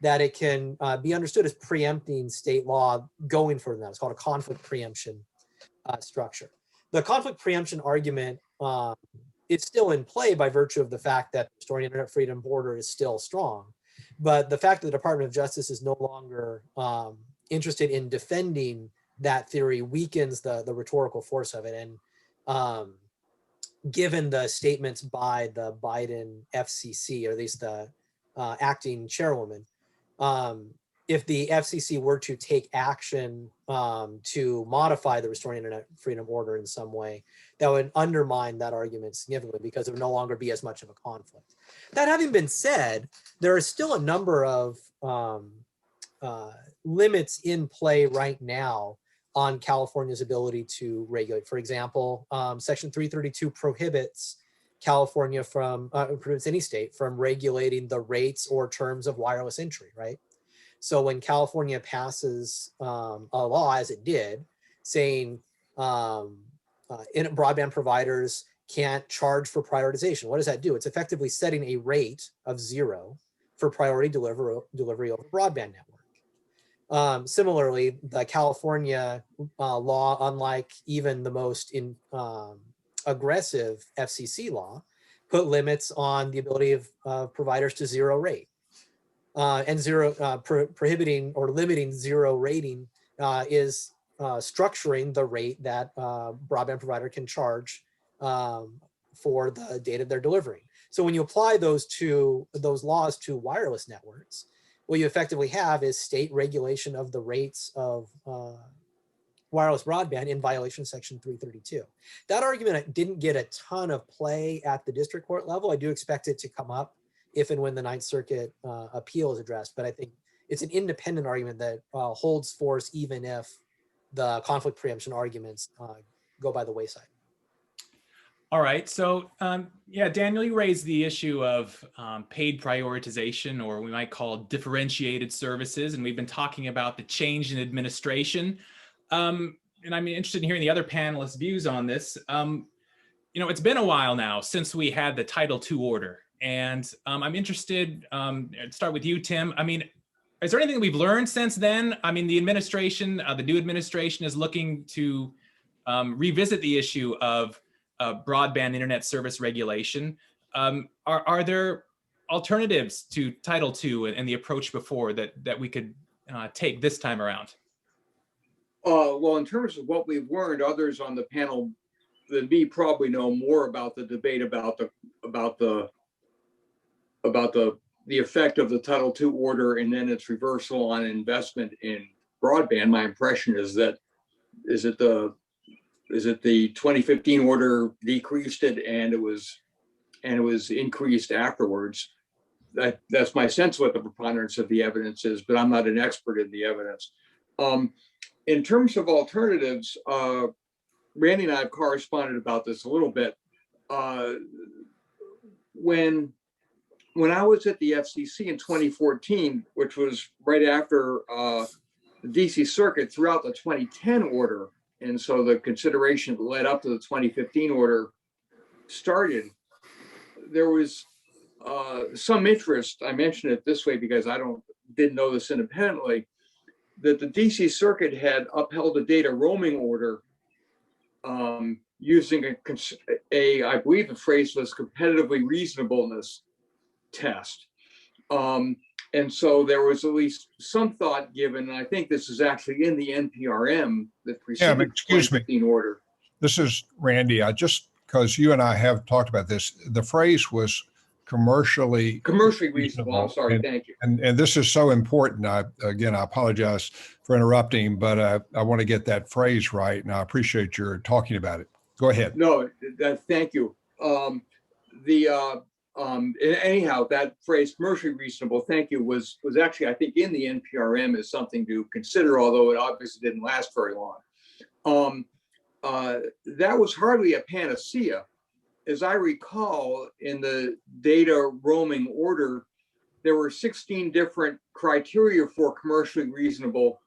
that it can be understood as preempting state law going further than that. It's called a conflict preemption structure. The conflict preemption argument is still in play by virtue of the fact that the Restoring Internet Freedom Order is still strong. But the fact that the Department of Justice is no longer interested in defending that theory weakens the rhetorical force of it. And given the statements by the Biden FCC, or at least the acting chairwoman, if the FCC were to take action to modify the Restoring Internet Freedom Order in some way, that would undermine that argument significantly because it would no longer be as much of a conflict. That having been said, there are still a number of limits in play right now on California's ability to regulate. For example, Section 332 prohibits California from, prohibits any state from regulating the rates or terms of wireless entry, right? So when California passes a law, as it did, saying broadband providers can't charge for prioritization, what does that do? It's effectively setting a rate of 0 for priority delivery over broadband network. Similarly, the California law, unlike even the most aggressive FCC law, put limits on the ability of providers to 0 rate. And prohibiting or limiting 0 rating is structuring the rate that broadband provider can charge for the data they're delivering. So when you apply those laws to wireless networks, what you effectively have is state regulation of the rates of wireless broadband in violation of Section 332. That argument didn't get a ton of play at the district court level. I do expect it to come up if and when the Ninth Circuit appeal is addressed, but I think it's an independent argument that holds force even if the conflict preemption arguments go by the wayside.
All right, so yeah, Daniel, you raised the issue of paid prioritization, or we might call differentiated services, and we've been talking about the change in administration. And I'm interested in hearing the other panelists' views on this. You know, it's been a while now since we had the Title II order, and I'm interested, start with you, Tim. I mean, is there anything we've learned since then? I mean, the administration, the new administration is looking to revisit the issue of broadband internet service regulation. Are there alternatives to Title II and the approach before that we could take this time around?
Well, in terms of what we've learned, others on the panel than me probably know more about the debate about the effect of the Title II order and then its reversal on investment in broadband. My impression is that is it the 2015 order decreased it and it was increased afterwards. That's my sense of what the preponderance of the evidence is, but I'm not an expert in the evidence. In terms of alternatives, Randy and I have corresponded about this a little bit. When I was at the FCC in 2014, which was right after the DC Circuit threw out the 2010 order, and so the consideration that led up to the 2015 order started, there was some interest. I mention it this way because I didn't know this independently, that the DC Circuit had upheld a data roaming order using I believe the phrase was competitively reasonableness test. And so there was at least some thought given, and I think this is actually in the NPRM that preceded the 2015 order.
This is Randy. Just because you and I have talked about this, the phrase was commercially
reasonable. I'm sorry, thank you.
And this is so important. I apologize for interrupting, but I want to get that phrase right, and I appreciate your talking about it. Go ahead.
No, thank you. Anyhow, that phrase commercially reasonable, thank you, was actually, I think, in the NPRM as something to consider, although it obviously didn't last very long. That was hardly a panacea. As I recall, in the data roaming order, there were 16 different criteria for commercially reasonable,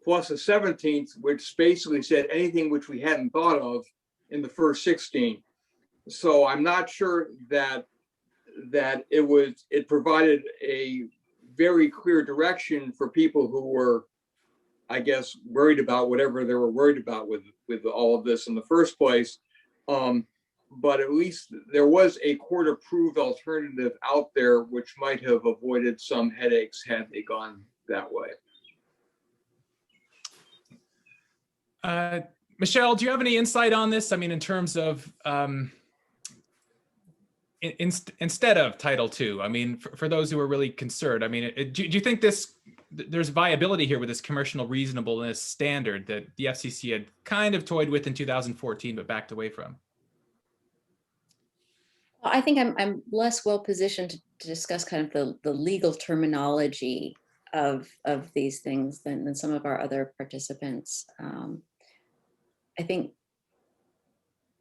plus a 17th, which basically said anything which we hadn't thought of in the first 16. So I'm not sure that it provided a very clear direction for people who were, I guess, worried about whatever they were worried about with all of this in the first place. But at least there was a court-approved alternative out there which might have avoided some headaches had they gone that way.
Michelle, do you have any insight on this? I mean, in terms of instead of Title II, I mean, for those who are really concerned, I mean, do you think there's viability here with this commercial reasonableness standard that the FCC had kind of toyed with in 2014 but backed away from?
I think I'm less well positioned to discuss kind of the legal terminology of these things than some of our other participants. I think,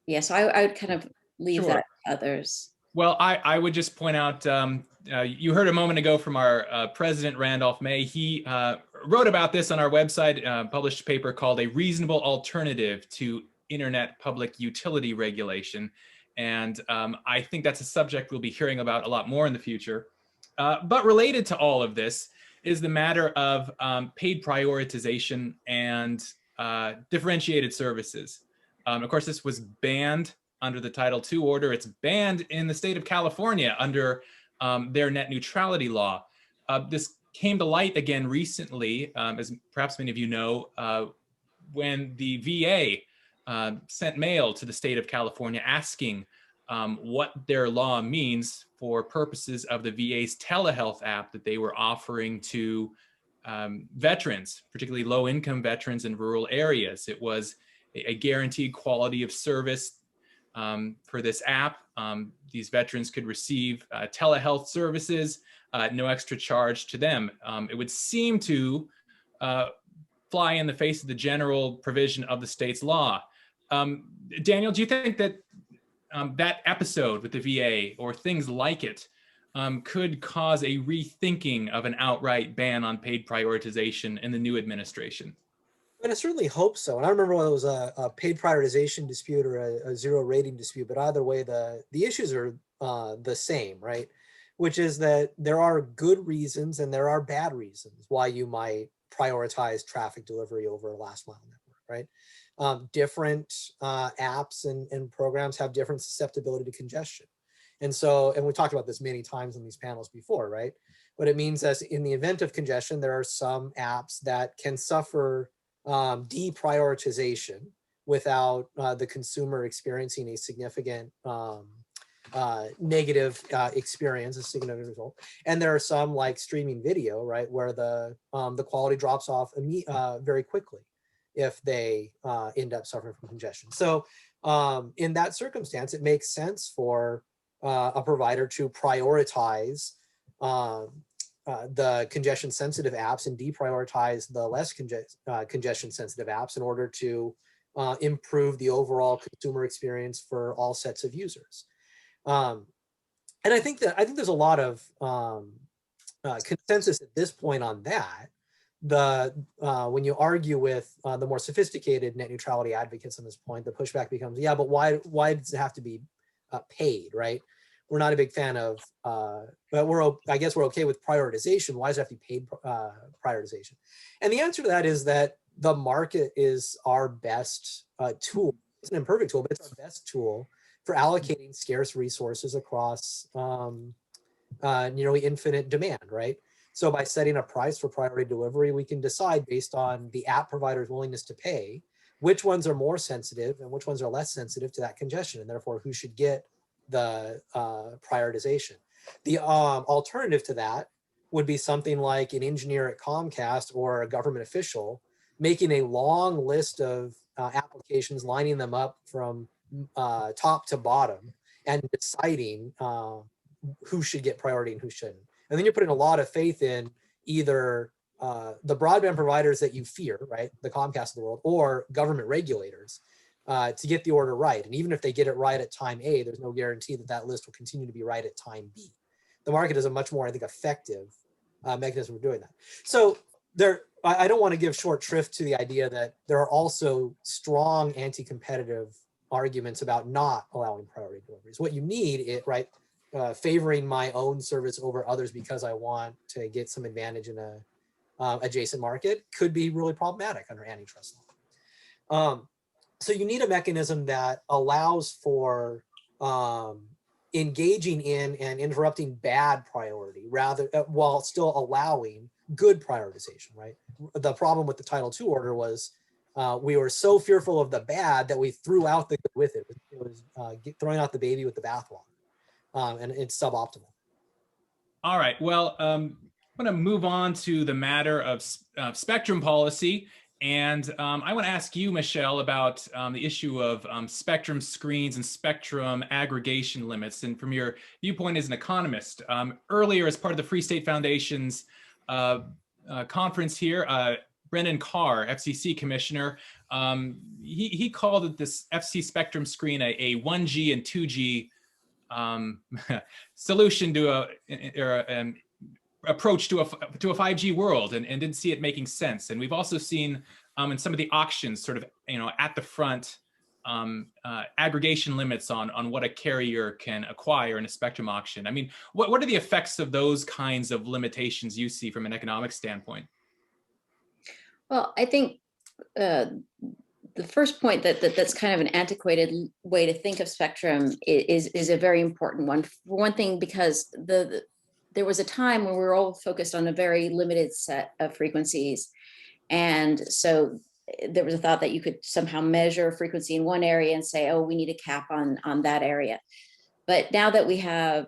yeah, so I would kind of leave
Sure.
that to others.
Well, I would just point out, you heard a moment ago from our president, Randolph May. He wrote about this on our website, published a paper called A Reasonable Alternative to Internet Public Utility Regulation. And I think that's a subject we'll be hearing about a lot more in the future. But related to all of this is the matter of paid prioritization and differentiated services. Of course, this was banned under the Title II order. It's banned in the state of California under their net neutrality law. This came to light again recently, as perhaps many of you know, when the VA sent mail to the state of California asking what their law means for purposes of the VA's telehealth app that they were offering to veterans, particularly low-income veterans in rural areas. It was a guaranteed quality of service for this app. These veterans could receive telehealth services, no extra charge to them. It would seem to fly in the face of the general provision of the state's law. Daniel, do you think that that episode with the VA or things like it could cause a rethinking of an outright ban on paid prioritization in the new administration?
And I certainly hope so. And I remember when it was a paid prioritization dispute or a zero rating dispute, but either way, the issues are the same, right? Which is that there are good reasons and there are bad reasons why you might prioritize traffic delivery over a last mile network, right? Different apps and programs have different susceptibility to congestion. And so, and we talked about this many times in these panels before, right? What it means is in the event of congestion, there are some apps that can suffer deprioritization without the consumer experiencing a significant negative experience, a significant result. And there are some like streaming video, right, where the quality drops off very quickly if they end up suffering from congestion. So in that circumstance, it makes sense for a provider to prioritize the congestion sensitive apps and deprioritize the less congestion sensitive apps in order to improve the overall consumer experience for all sets of users. And I think there's a lot of consensus at this point on that. When you argue with the more sophisticated net neutrality advocates on this point, the pushback becomes, yeah, but why does it have to be paid, right? We're not a big fan of, but I guess we're okay with prioritization. Why does it have to be paid prioritization? And the answer to that is that the market is our best tool. It's an imperfect tool, but it's our best tool for allocating scarce resources across nearly infinite demand, right? So by setting a price for priority delivery, we can decide based on the app provider's willingness to pay, which ones are more sensitive and which ones are less sensitive to that congestion, and therefore who should get the prioritization. The alternative to that would be something like an engineer at Comcast or a government official making a long list of applications, lining them up from top to bottom and deciding who should get priority and who shouldn't. And then you're putting a lot of faith in either the broadband providers that you fear, right, the Comcast of the world, or government regulators to get the order right. And even if they get it right at time A, there's no guarantee that that list will continue to be right at time B. The market is a much more, I think, effective mechanism for doing that. So I don't want to give short shrift to the idea that there are also strong anti-competitive arguments about not allowing priority deliveries. What you need, right, favoring my own service over others because I want to get some advantage in a adjacent market could be really problematic under antitrust law. So you need a mechanism that allows for engaging in and interrupting bad priority rather while still allowing good prioritization, right? The problem with the Title II order was we were so fearful of the bad that we threw out the good with it. It was throwing out the baby with the bathwater, and it's suboptimal.
All right, well, I'm going to move on to the matter of spectrum policy. And I want to ask you, Michelle, about the issue of spectrum screens and spectrum aggregation limits. And from your viewpoint as an economist, earlier as part of the Free State Foundation's conference here, Brennan Carr, FCC commissioner, he called it this FC spectrum screen a 1G and 2G solution to an approach to a 5G world, and didn't see it making sense. And we've also seen in some of the auctions, sort of at the front, aggregation limits on what a carrier can acquire in a spectrum auction. I mean, what are the effects of those kinds of limitations you see from an economic standpoint?
Well, I think the first point that's kind of an antiquated way to think of spectrum is a very important one. For one thing, because there was a time when we were all focused on a very limited set of frequencies, and so there was a thought that you could somehow measure frequency in one area and say, oh, we need a cap on that area. But now that we have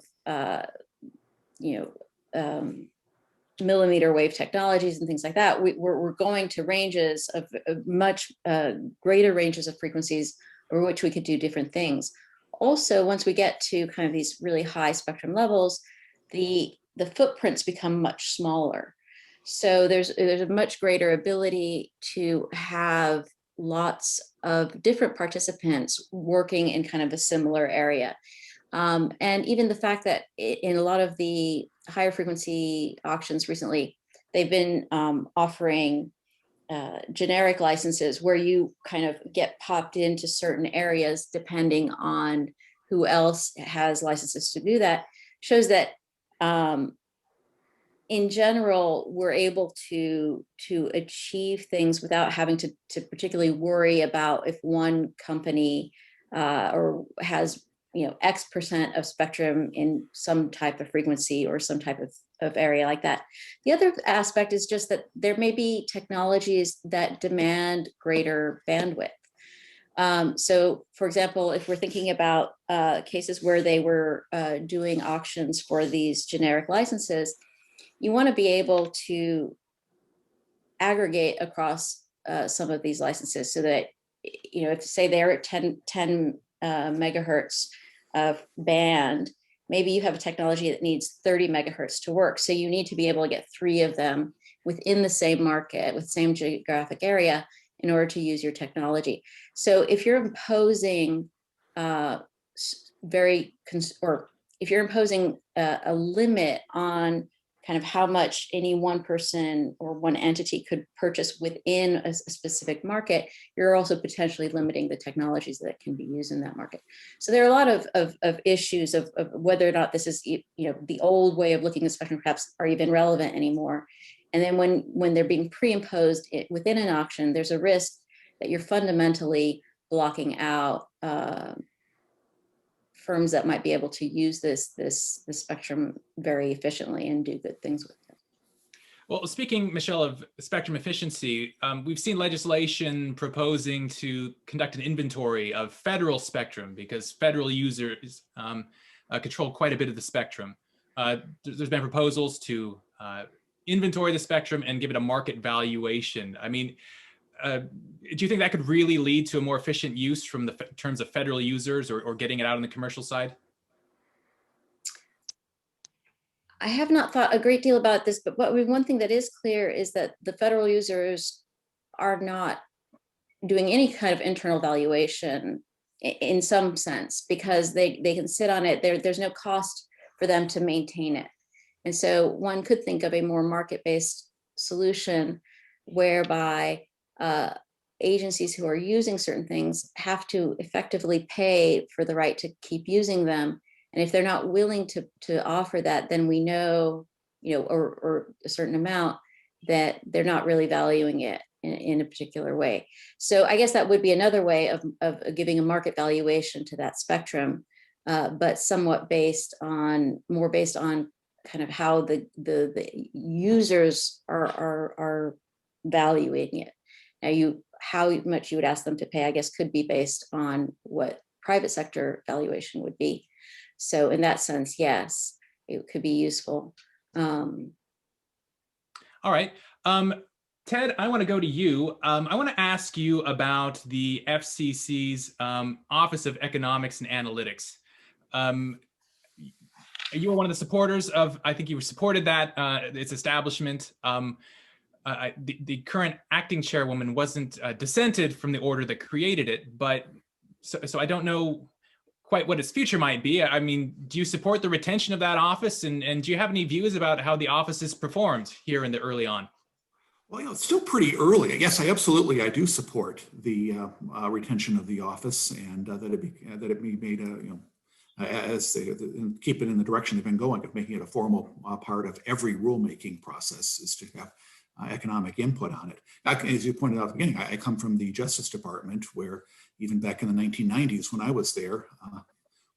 millimeter wave technologies and things like that, we're going to ranges of much greater ranges of frequencies over which we could do different things. Also, once we get to kind of these really high spectrum levels, the footprints become much smaller. So there's a much greater ability to have lots of different participants working in kind of a similar area. And even the fact that in a lot of the higher frequency auctions recently, they've been offering generic licenses where you kind of get popped into certain areas depending on who else has licenses to do that, shows that in general, we're able to achieve things without having to particularly worry about if one company or has X percent of spectrum in some type of frequency or some type of area like that. The other aspect is just that there may be technologies that demand greater bandwidth. So for example, if we're thinking about cases where they were doing auctions for these generic licenses, you want to be able to aggregate across some of these licenses so that, if say they're at 10 megahertz of band, maybe you have a technology that needs 30 megahertz to work. So you need to be able to get 3 of them within the same market, with same geographic area in order to use your technology. So if you're imposing if you're imposing a limit on kind of how much any one person or one entity could purchase within a specific market, you're also potentially limiting the technologies that can be used in that market. So there are a lot of issues of whether or not this is, the old way of looking at spectrum perhaps are even relevant anymore. And then when they're being pre-imposed within an auction, there's a risk that you're fundamentally blocking out firms that might be able to use this spectrum very efficiently and do good things with it.
Well, speaking, Michelle, of spectrum efficiency, we've seen legislation proposing to conduct an inventory of federal spectrum because federal users control quite a bit of the spectrum. There's been proposals to inventory the spectrum and give it a market valuation. I mean, do you think that could really lead to a more efficient use from the terms of federal users or getting it out on the commercial side?
I have not thought a great deal about this, but one thing that is clear is that the federal users are not doing any kind of internal valuation in some sense, because they can sit on it. There's no cost for them to maintain it. And so one could think of a more market-based solution whereby agencies who are using certain things have to effectively pay for the right to keep using them. And if they're not willing to offer that, then we know, or a certain amount, that they're not really valuing it in a particular way. So I guess that would be another way of giving a market valuation to that spectrum, but somewhat more based on kind of how the users are valuing it. Now, how much you would ask them to pay, I guess, could be based on what private sector valuation would be. So in that sense, yes, it could be useful.
All right. Ted, I want to go to you. I want to ask you about the FCC's Office of Economics and Analytics. You were one of the supporters of, I think you supported that, its establishment. the current acting chairwoman wasn't dissented from the order that created it, but so I don't know quite what its future might be. I mean, do you support the retention of that office, and do you have any views about how the office is performed here in the early on?
Well, it's still pretty early. Yes, I do support the retention of the office, and that it be made as they keep it in the direction they've been going of making it a formal part of every rulemaking process is to have economic input on it. As you pointed out at the beginning, I come from the Justice Department, where even back in the 1990s when I was there,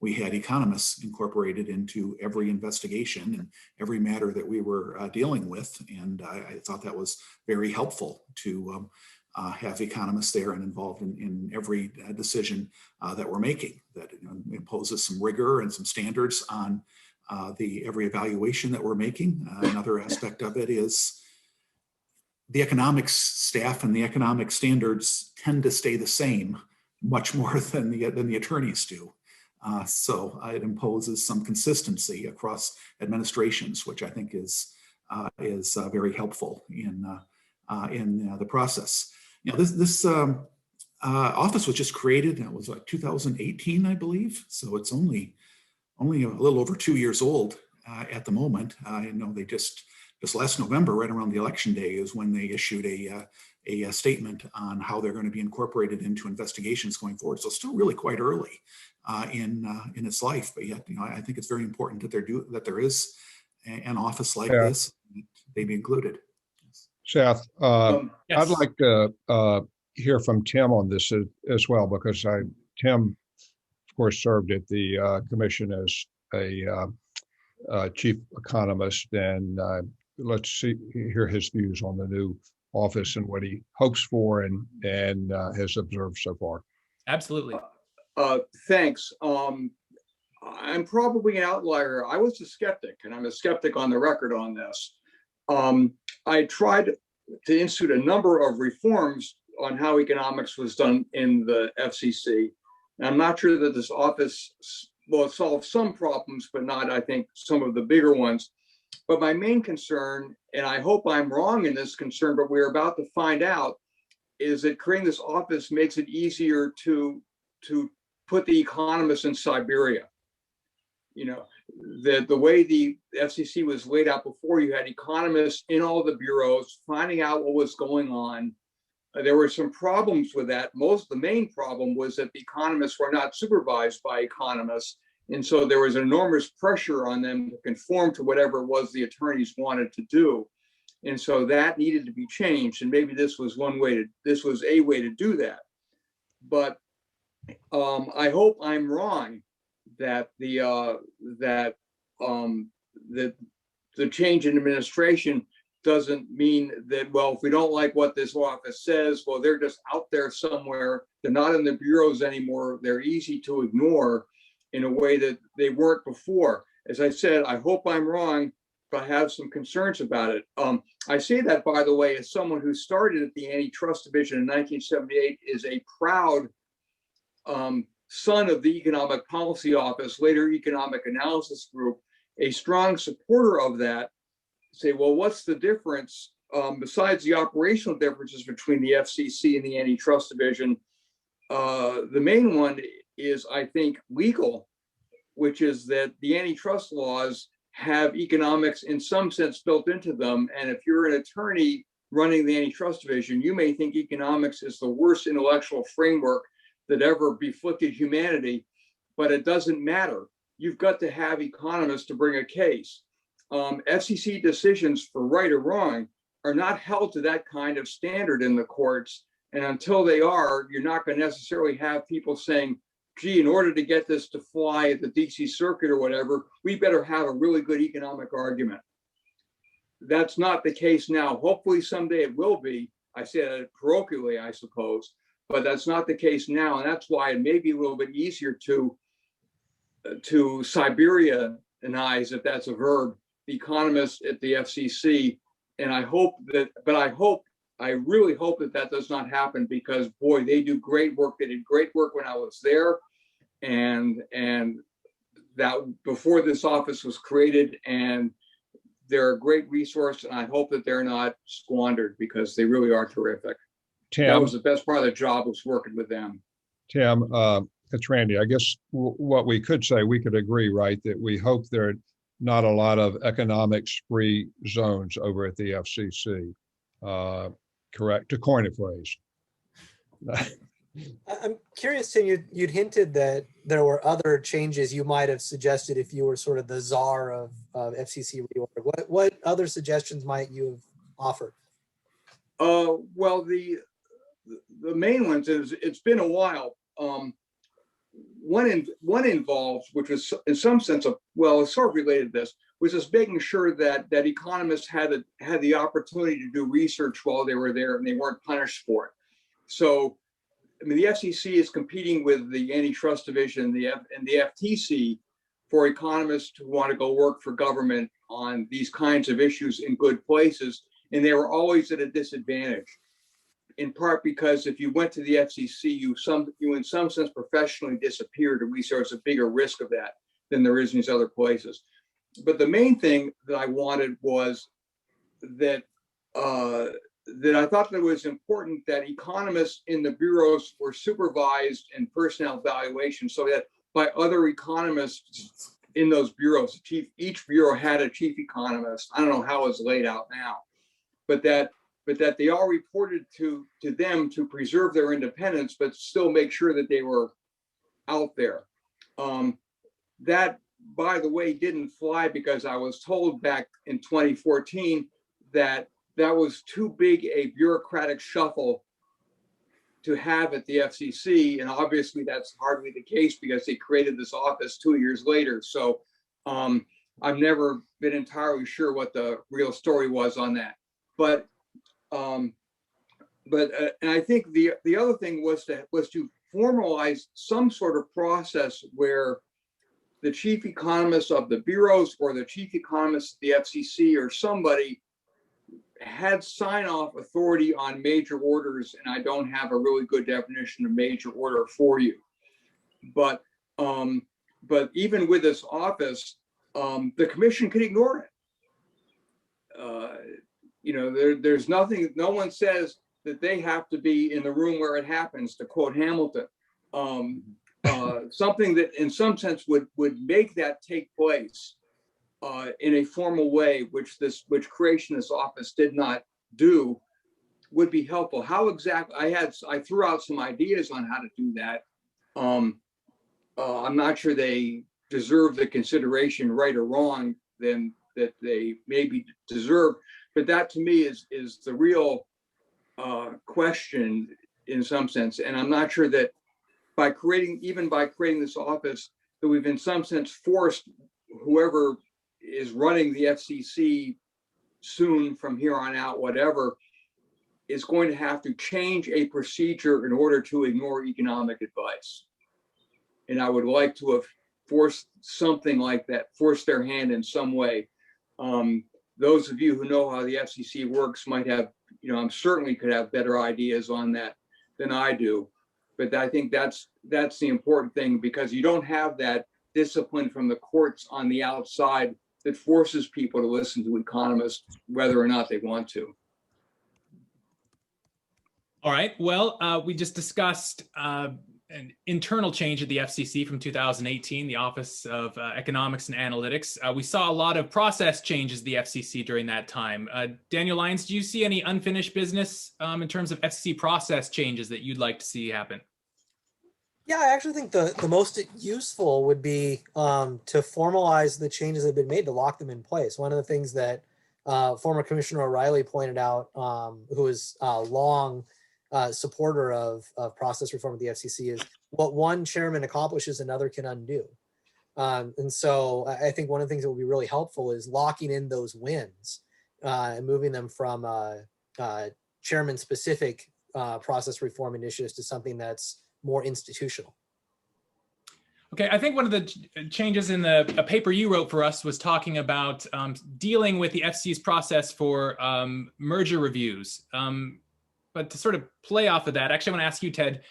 we had economists incorporated into every investigation and every matter that we were dealing with. And I thought that was very helpful to have economists there and involved in every decision that we're making, that imposes some rigor and some standards on every evaluation that we're making. Another aspect of it is the economics staff and the economic standards tend to stay the same much more than the attorneys do. So it imposes some consistency across administrations, which I think is very helpful in the process. This office was just created. It was like 2018, I believe. So it's only a little over 2 years old at the moment. I know they just last November, right around the election day, is when they issued a statement on how they're going to be incorporated into investigations going forward. So still really quite early in its life, but yet I think it's very important that there is an office like this, they be included.
Seth,
yes.
I'd like to hear from Tim on this as well, because Tim, of course, served at the commission as a chief economist, and let's hear his views on the new office and what he hopes for and has observed so far.
Absolutely.
Thanks. I'm probably an outlier. I was a skeptic, and I'm a skeptic on the record on this. I tried to institute a number of reforms on how economics was done in the FCC. And I'm not sure that this office will solve some problems, but not, I think, some of the bigger ones. But my main concern, and I hope I'm wrong in this concern, but we're about to find out, is that creating this office makes it easier to put the economists in Siberia. The way the FCC was laid out before, you had economists in all the bureaus finding out what was going on. There were some problems with that. The main problem was that the economists were not supervised by economists. And so there was enormous pressure on them to conform to whatever it was the attorneys wanted to do. And so that needed to be changed. And maybe this was a way to do that. But I hope I'm wrong that the change in administration doesn't mean that, well, if we don't like what this office says, well, they're just out there somewhere. They're not in the bureaus anymore. They're easy to ignore in a way that they weren't before. As I said, I hope I'm wrong, but I have some concerns about it. I say that, by the way, as someone who started at the Antitrust Division in 1978, is a proud son of the Economic Policy Office, later Economic Analysis Group, a strong supporter of that. Say, well, what's the difference besides the operational differences between the FCC and the Antitrust Division? The main one is, I think, legal, which is that the antitrust laws have economics in some sense built into them. And if you're an attorney running the Antitrust Division, you may think economics is the worst intellectual framework that ever beflicted humanity, but it doesn't matter. You've got to have economists to bring a case. FCC decisions, for right or wrong, are not held to that kind of standard in the courts. And until they are, you're not going to necessarily have people saying, gee, in order to get this to fly at the DC Circuit or whatever, we better have a really good economic argument. That's not the case now. Hopefully someday it will be. I say that parochially, I suppose, but that's not the case now. And that's why it may be a little bit easier to Siberianize, if that's a verb, the economists at the FCC. And I really hope that does not happen, because boy, they do great work. They did great work when I was there, and that before this office was created, and they're a great resource, and I hope that they're not squandered because they really are terrific. That
Tim,
was the best part of the job, was working with them.
Tim, it's Randy. I guess what we could say, we could agree, right, that we hope there are not a lot of economics-free zones over at the FCC. Correct, to coin a phrase.
I'm curious, Tim, you'd hinted that there were other changes you might have suggested if you were sort of the czar of FCC reorg. What other suggestions might you have offered?
Well, the main ones is, it's been a while. One involves, which was in some sense it's sort of related to this, was just making sure that economists had the opportunity to do research while they were there and they weren't punished for it. So, I mean, the FCC is competing with the Antitrust Division and the FTC for economists who want to go work for government on these kinds of issues in good places, and they were always at a disadvantage. In part because if you went to the FCC, you in some sense professionally disappeared, and we saw there's a bigger risk of that than there is in these other places. But the main thing that I wanted was that I thought that it was important that economists in the bureaus were supervised in personnel evaluation, so that by other economists in those bureaus, each bureau had a chief economist. I don't know how it's laid out now, but that they all reported to them to preserve their independence, but still make sure that they were out there. That, by the way, didn't fly because I was told back in 2014 that was too big a bureaucratic shuffle to have at the FCC. And obviously that's hardly the case because they created this office 2 years later. So I've never been entirely sure what the real story was on that. But and I think the other thing was to formalize some sort of process where the chief economists of the bureaus or the chief economists of the FCC or somebody had sign-off authority on major orders, and I don't have a really good definition of major order for you. But even with this office, the commission could ignore it. There's nothing, no one says that they have to be in the room where it happens, to quote Hamilton. Something that in some sense would make that take place in a formal way, which creation of this office did not do, would be helpful. How exactly, I threw out some ideas on how to do that. I'm not sure they deserve the consideration, right or wrong, then that they maybe deserve, but that to me is the real question in some sense. And I'm not sure that by creating this office, that we've in some sense forced whoever is running the FCC soon from here on out, whatever, is going to have to change a procedure in order to ignore economic advice. And I would like to have forced something like that, forced their hand in some way. Those of you who know how the FCC works might have, I'm certainly could have better ideas on that than I do. But I think that's the important thing, because you don't have that discipline from the courts on the outside that forces people to listen to economists, whether or not they want to.
All right. Well, we just discussed an internal change at the FCC from 2018, the Office of Economics and Analytics. We saw a lot of process changes at the FCC during that time. Daniel Lyons, do you see any unfinished business in terms of FCC process changes that you'd like to see happen?
Yeah, I actually think the most useful would be to formalize the changes that have been made, to lock them in place. One of the things that former Commissioner O'Reilly pointed out, who is a long supporter of process reform at the FCC, is what one chairman accomplishes, another can undo. And so I think one of the things that would be really helpful is locking in those wins and moving them from chairman-specific process reform initiatives to something that's more institutional.
Okay, I think one of the changes in a paper you wrote for us was talking about dealing with the FCC's process for merger reviews. But to sort of play off of that, actually, I want to ask you, Ted,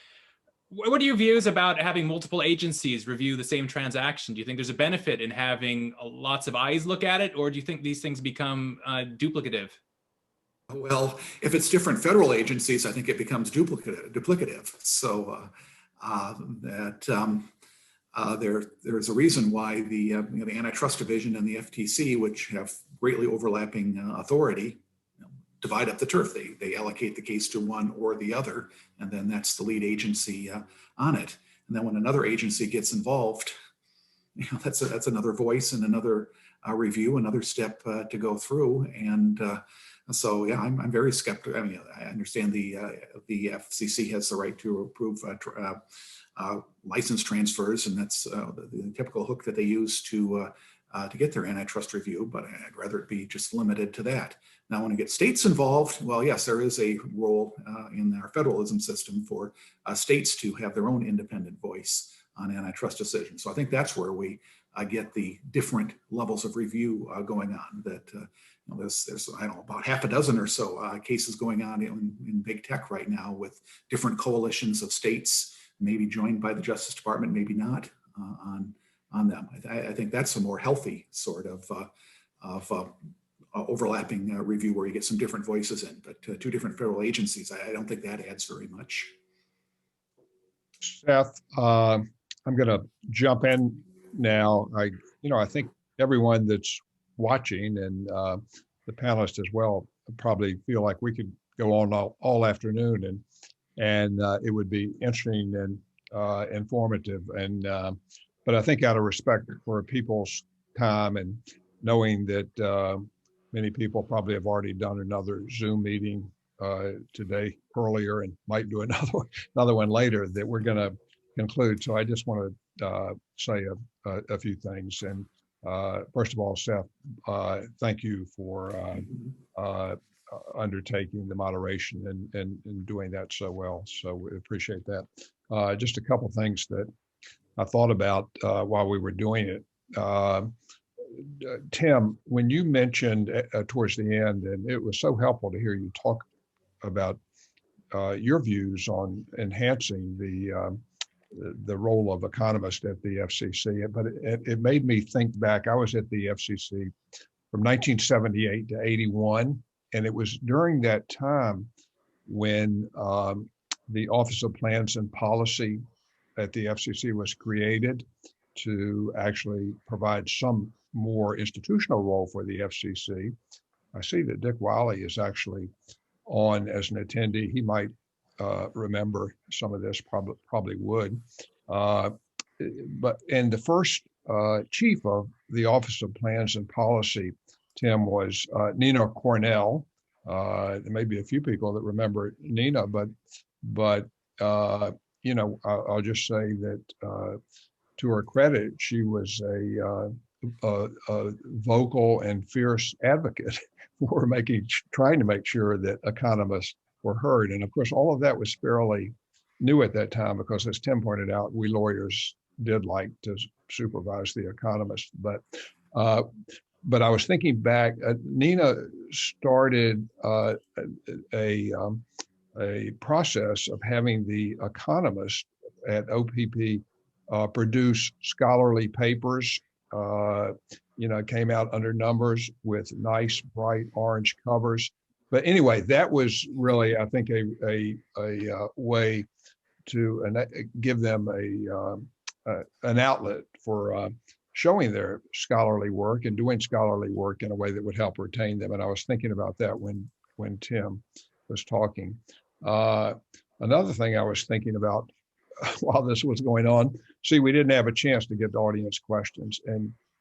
What are your views about having multiple agencies review the same transaction? Do you think there's a benefit in having lots of eyes look at it, or do you think these things become duplicative?
Well, if it's different federal agencies, I think it becomes duplicative. So there's a reason why the the Antitrust Division and the FTC, which have greatly overlapping authority, divide up the turf. They allocate the case to one or the other, and then that's the lead agency on it. And then when another agency gets involved, that's another voice and another review, another step to go through. And so, yeah, I'm very skeptical. I mean, I understand the FCC has the right to approve license transfers, and that's the typical hook that they use to get their antitrust review. But I'd rather it be just limited to that. Now, when you get states involved, well, yes, there is a role in our federalism system for states to have their own independent voice on antitrust decisions. So I think that's where we get the different levels of review going on. That there's I don't know, about half a dozen or so cases going on in big tech right now with different coalitions of states, maybe joined by the Justice Department, maybe not, on them. I think that's a more healthy sort of overlapping review where you get some different voices in, but two different federal agencies, I don't think that adds very much.
Seth, I'm going to jump in now. I think everyone that's watching and the panelists as well probably feel like we could go on all afternoon, and it would be interesting and informative. And but I think out of respect for people's time and knowing that many people probably have already done another Zoom meeting today earlier and might do another one later, that we're going to conclude. So I just want to say a few things. And first of all, Seth, thank you for undertaking the moderation and doing that so well. So we appreciate that. Just a couple things that I thought about while we were doing it. Tim, when you mentioned towards the end, and it was so helpful to hear you talk about your views on enhancing the role of economists at the FCC, but it made me think back. I was at the FCC from 1978 to 81, and it was during that time when the Office of Plans and Policy at the FCC was created to actually provide some more institutional role for the FCC. I see that Dick Wiley is actually on as an attendee. He might remember some of this, probably would. And the first chief of the Office of Plans and Policy, Tim, was Nina Cornell. There may be a few people that remember Nina, but I'll just say that to her credit, she was a vocal and fierce advocate for trying to make sure that economists were heard. And of course, all of that was fairly new at that time, because as Tim pointed out, we lawyers did like to supervise the economists. But I was thinking back, Nina started a process of having the economists at OPP produce scholarly papers. Came out under numbers with nice bright orange covers. But anyway, that was really, I think, a way to give them an outlet for showing their scholarly work and doing scholarly work in a way that would help retain them. And I was thinking about that when Tim was talking. Another thing I was thinking about while this was going on, we didn't have a chance to get the audience questions.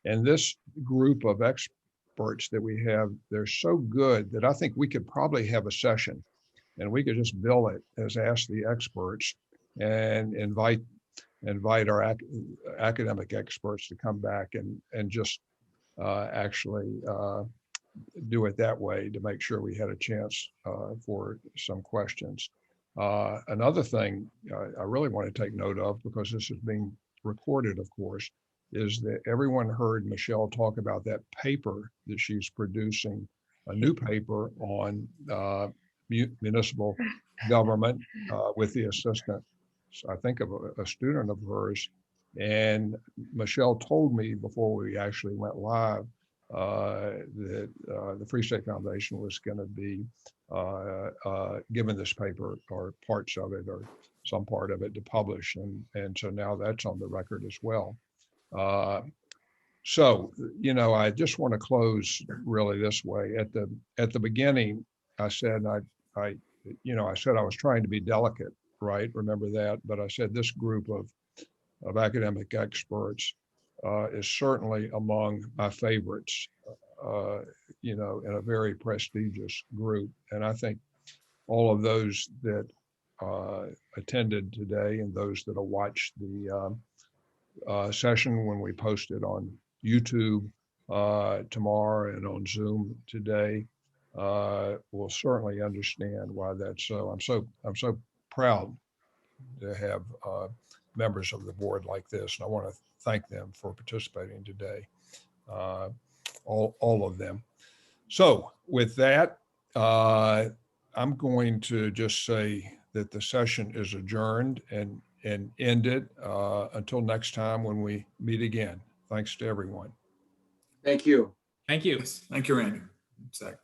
And this group of experts that we have, they're so good that I think we could probably have a session and we could just bill it as Ask the Experts and invite our academic experts to come back and just actually do it that way to make sure we had a chance for some questions. Another thing I really want to take note of, because this is being recorded, of course, is that everyone heard Michelle talk about that paper that she's producing, a new paper on municipal government with the Assistant I think of a student of hers, and Michelle told me before we actually went live that the Free State Foundation was going to be given this paper or parts of it or some part of it to publish, and so now that's on the record as well. So, you know, I just want to close really this way. At the beginning, I said I said I was trying to be delicate, right? Remember that, but I said this group of academic experts is certainly among my favorites, you know, in a very prestigious group. And I think all of those that attended today and those that will watch the session when we post it on YouTube tomorrow and on Zoom today will certainly understand why that's so. I'm so proud to have members of the board like this, and I want to thank them for participating today, all of them. So with that, I'm going to just say that the session is adjourned and end it until next time when we meet again. Thanks to everyone.
Thank you.
Thank you.
Yes. Thank you, Randy. Zach.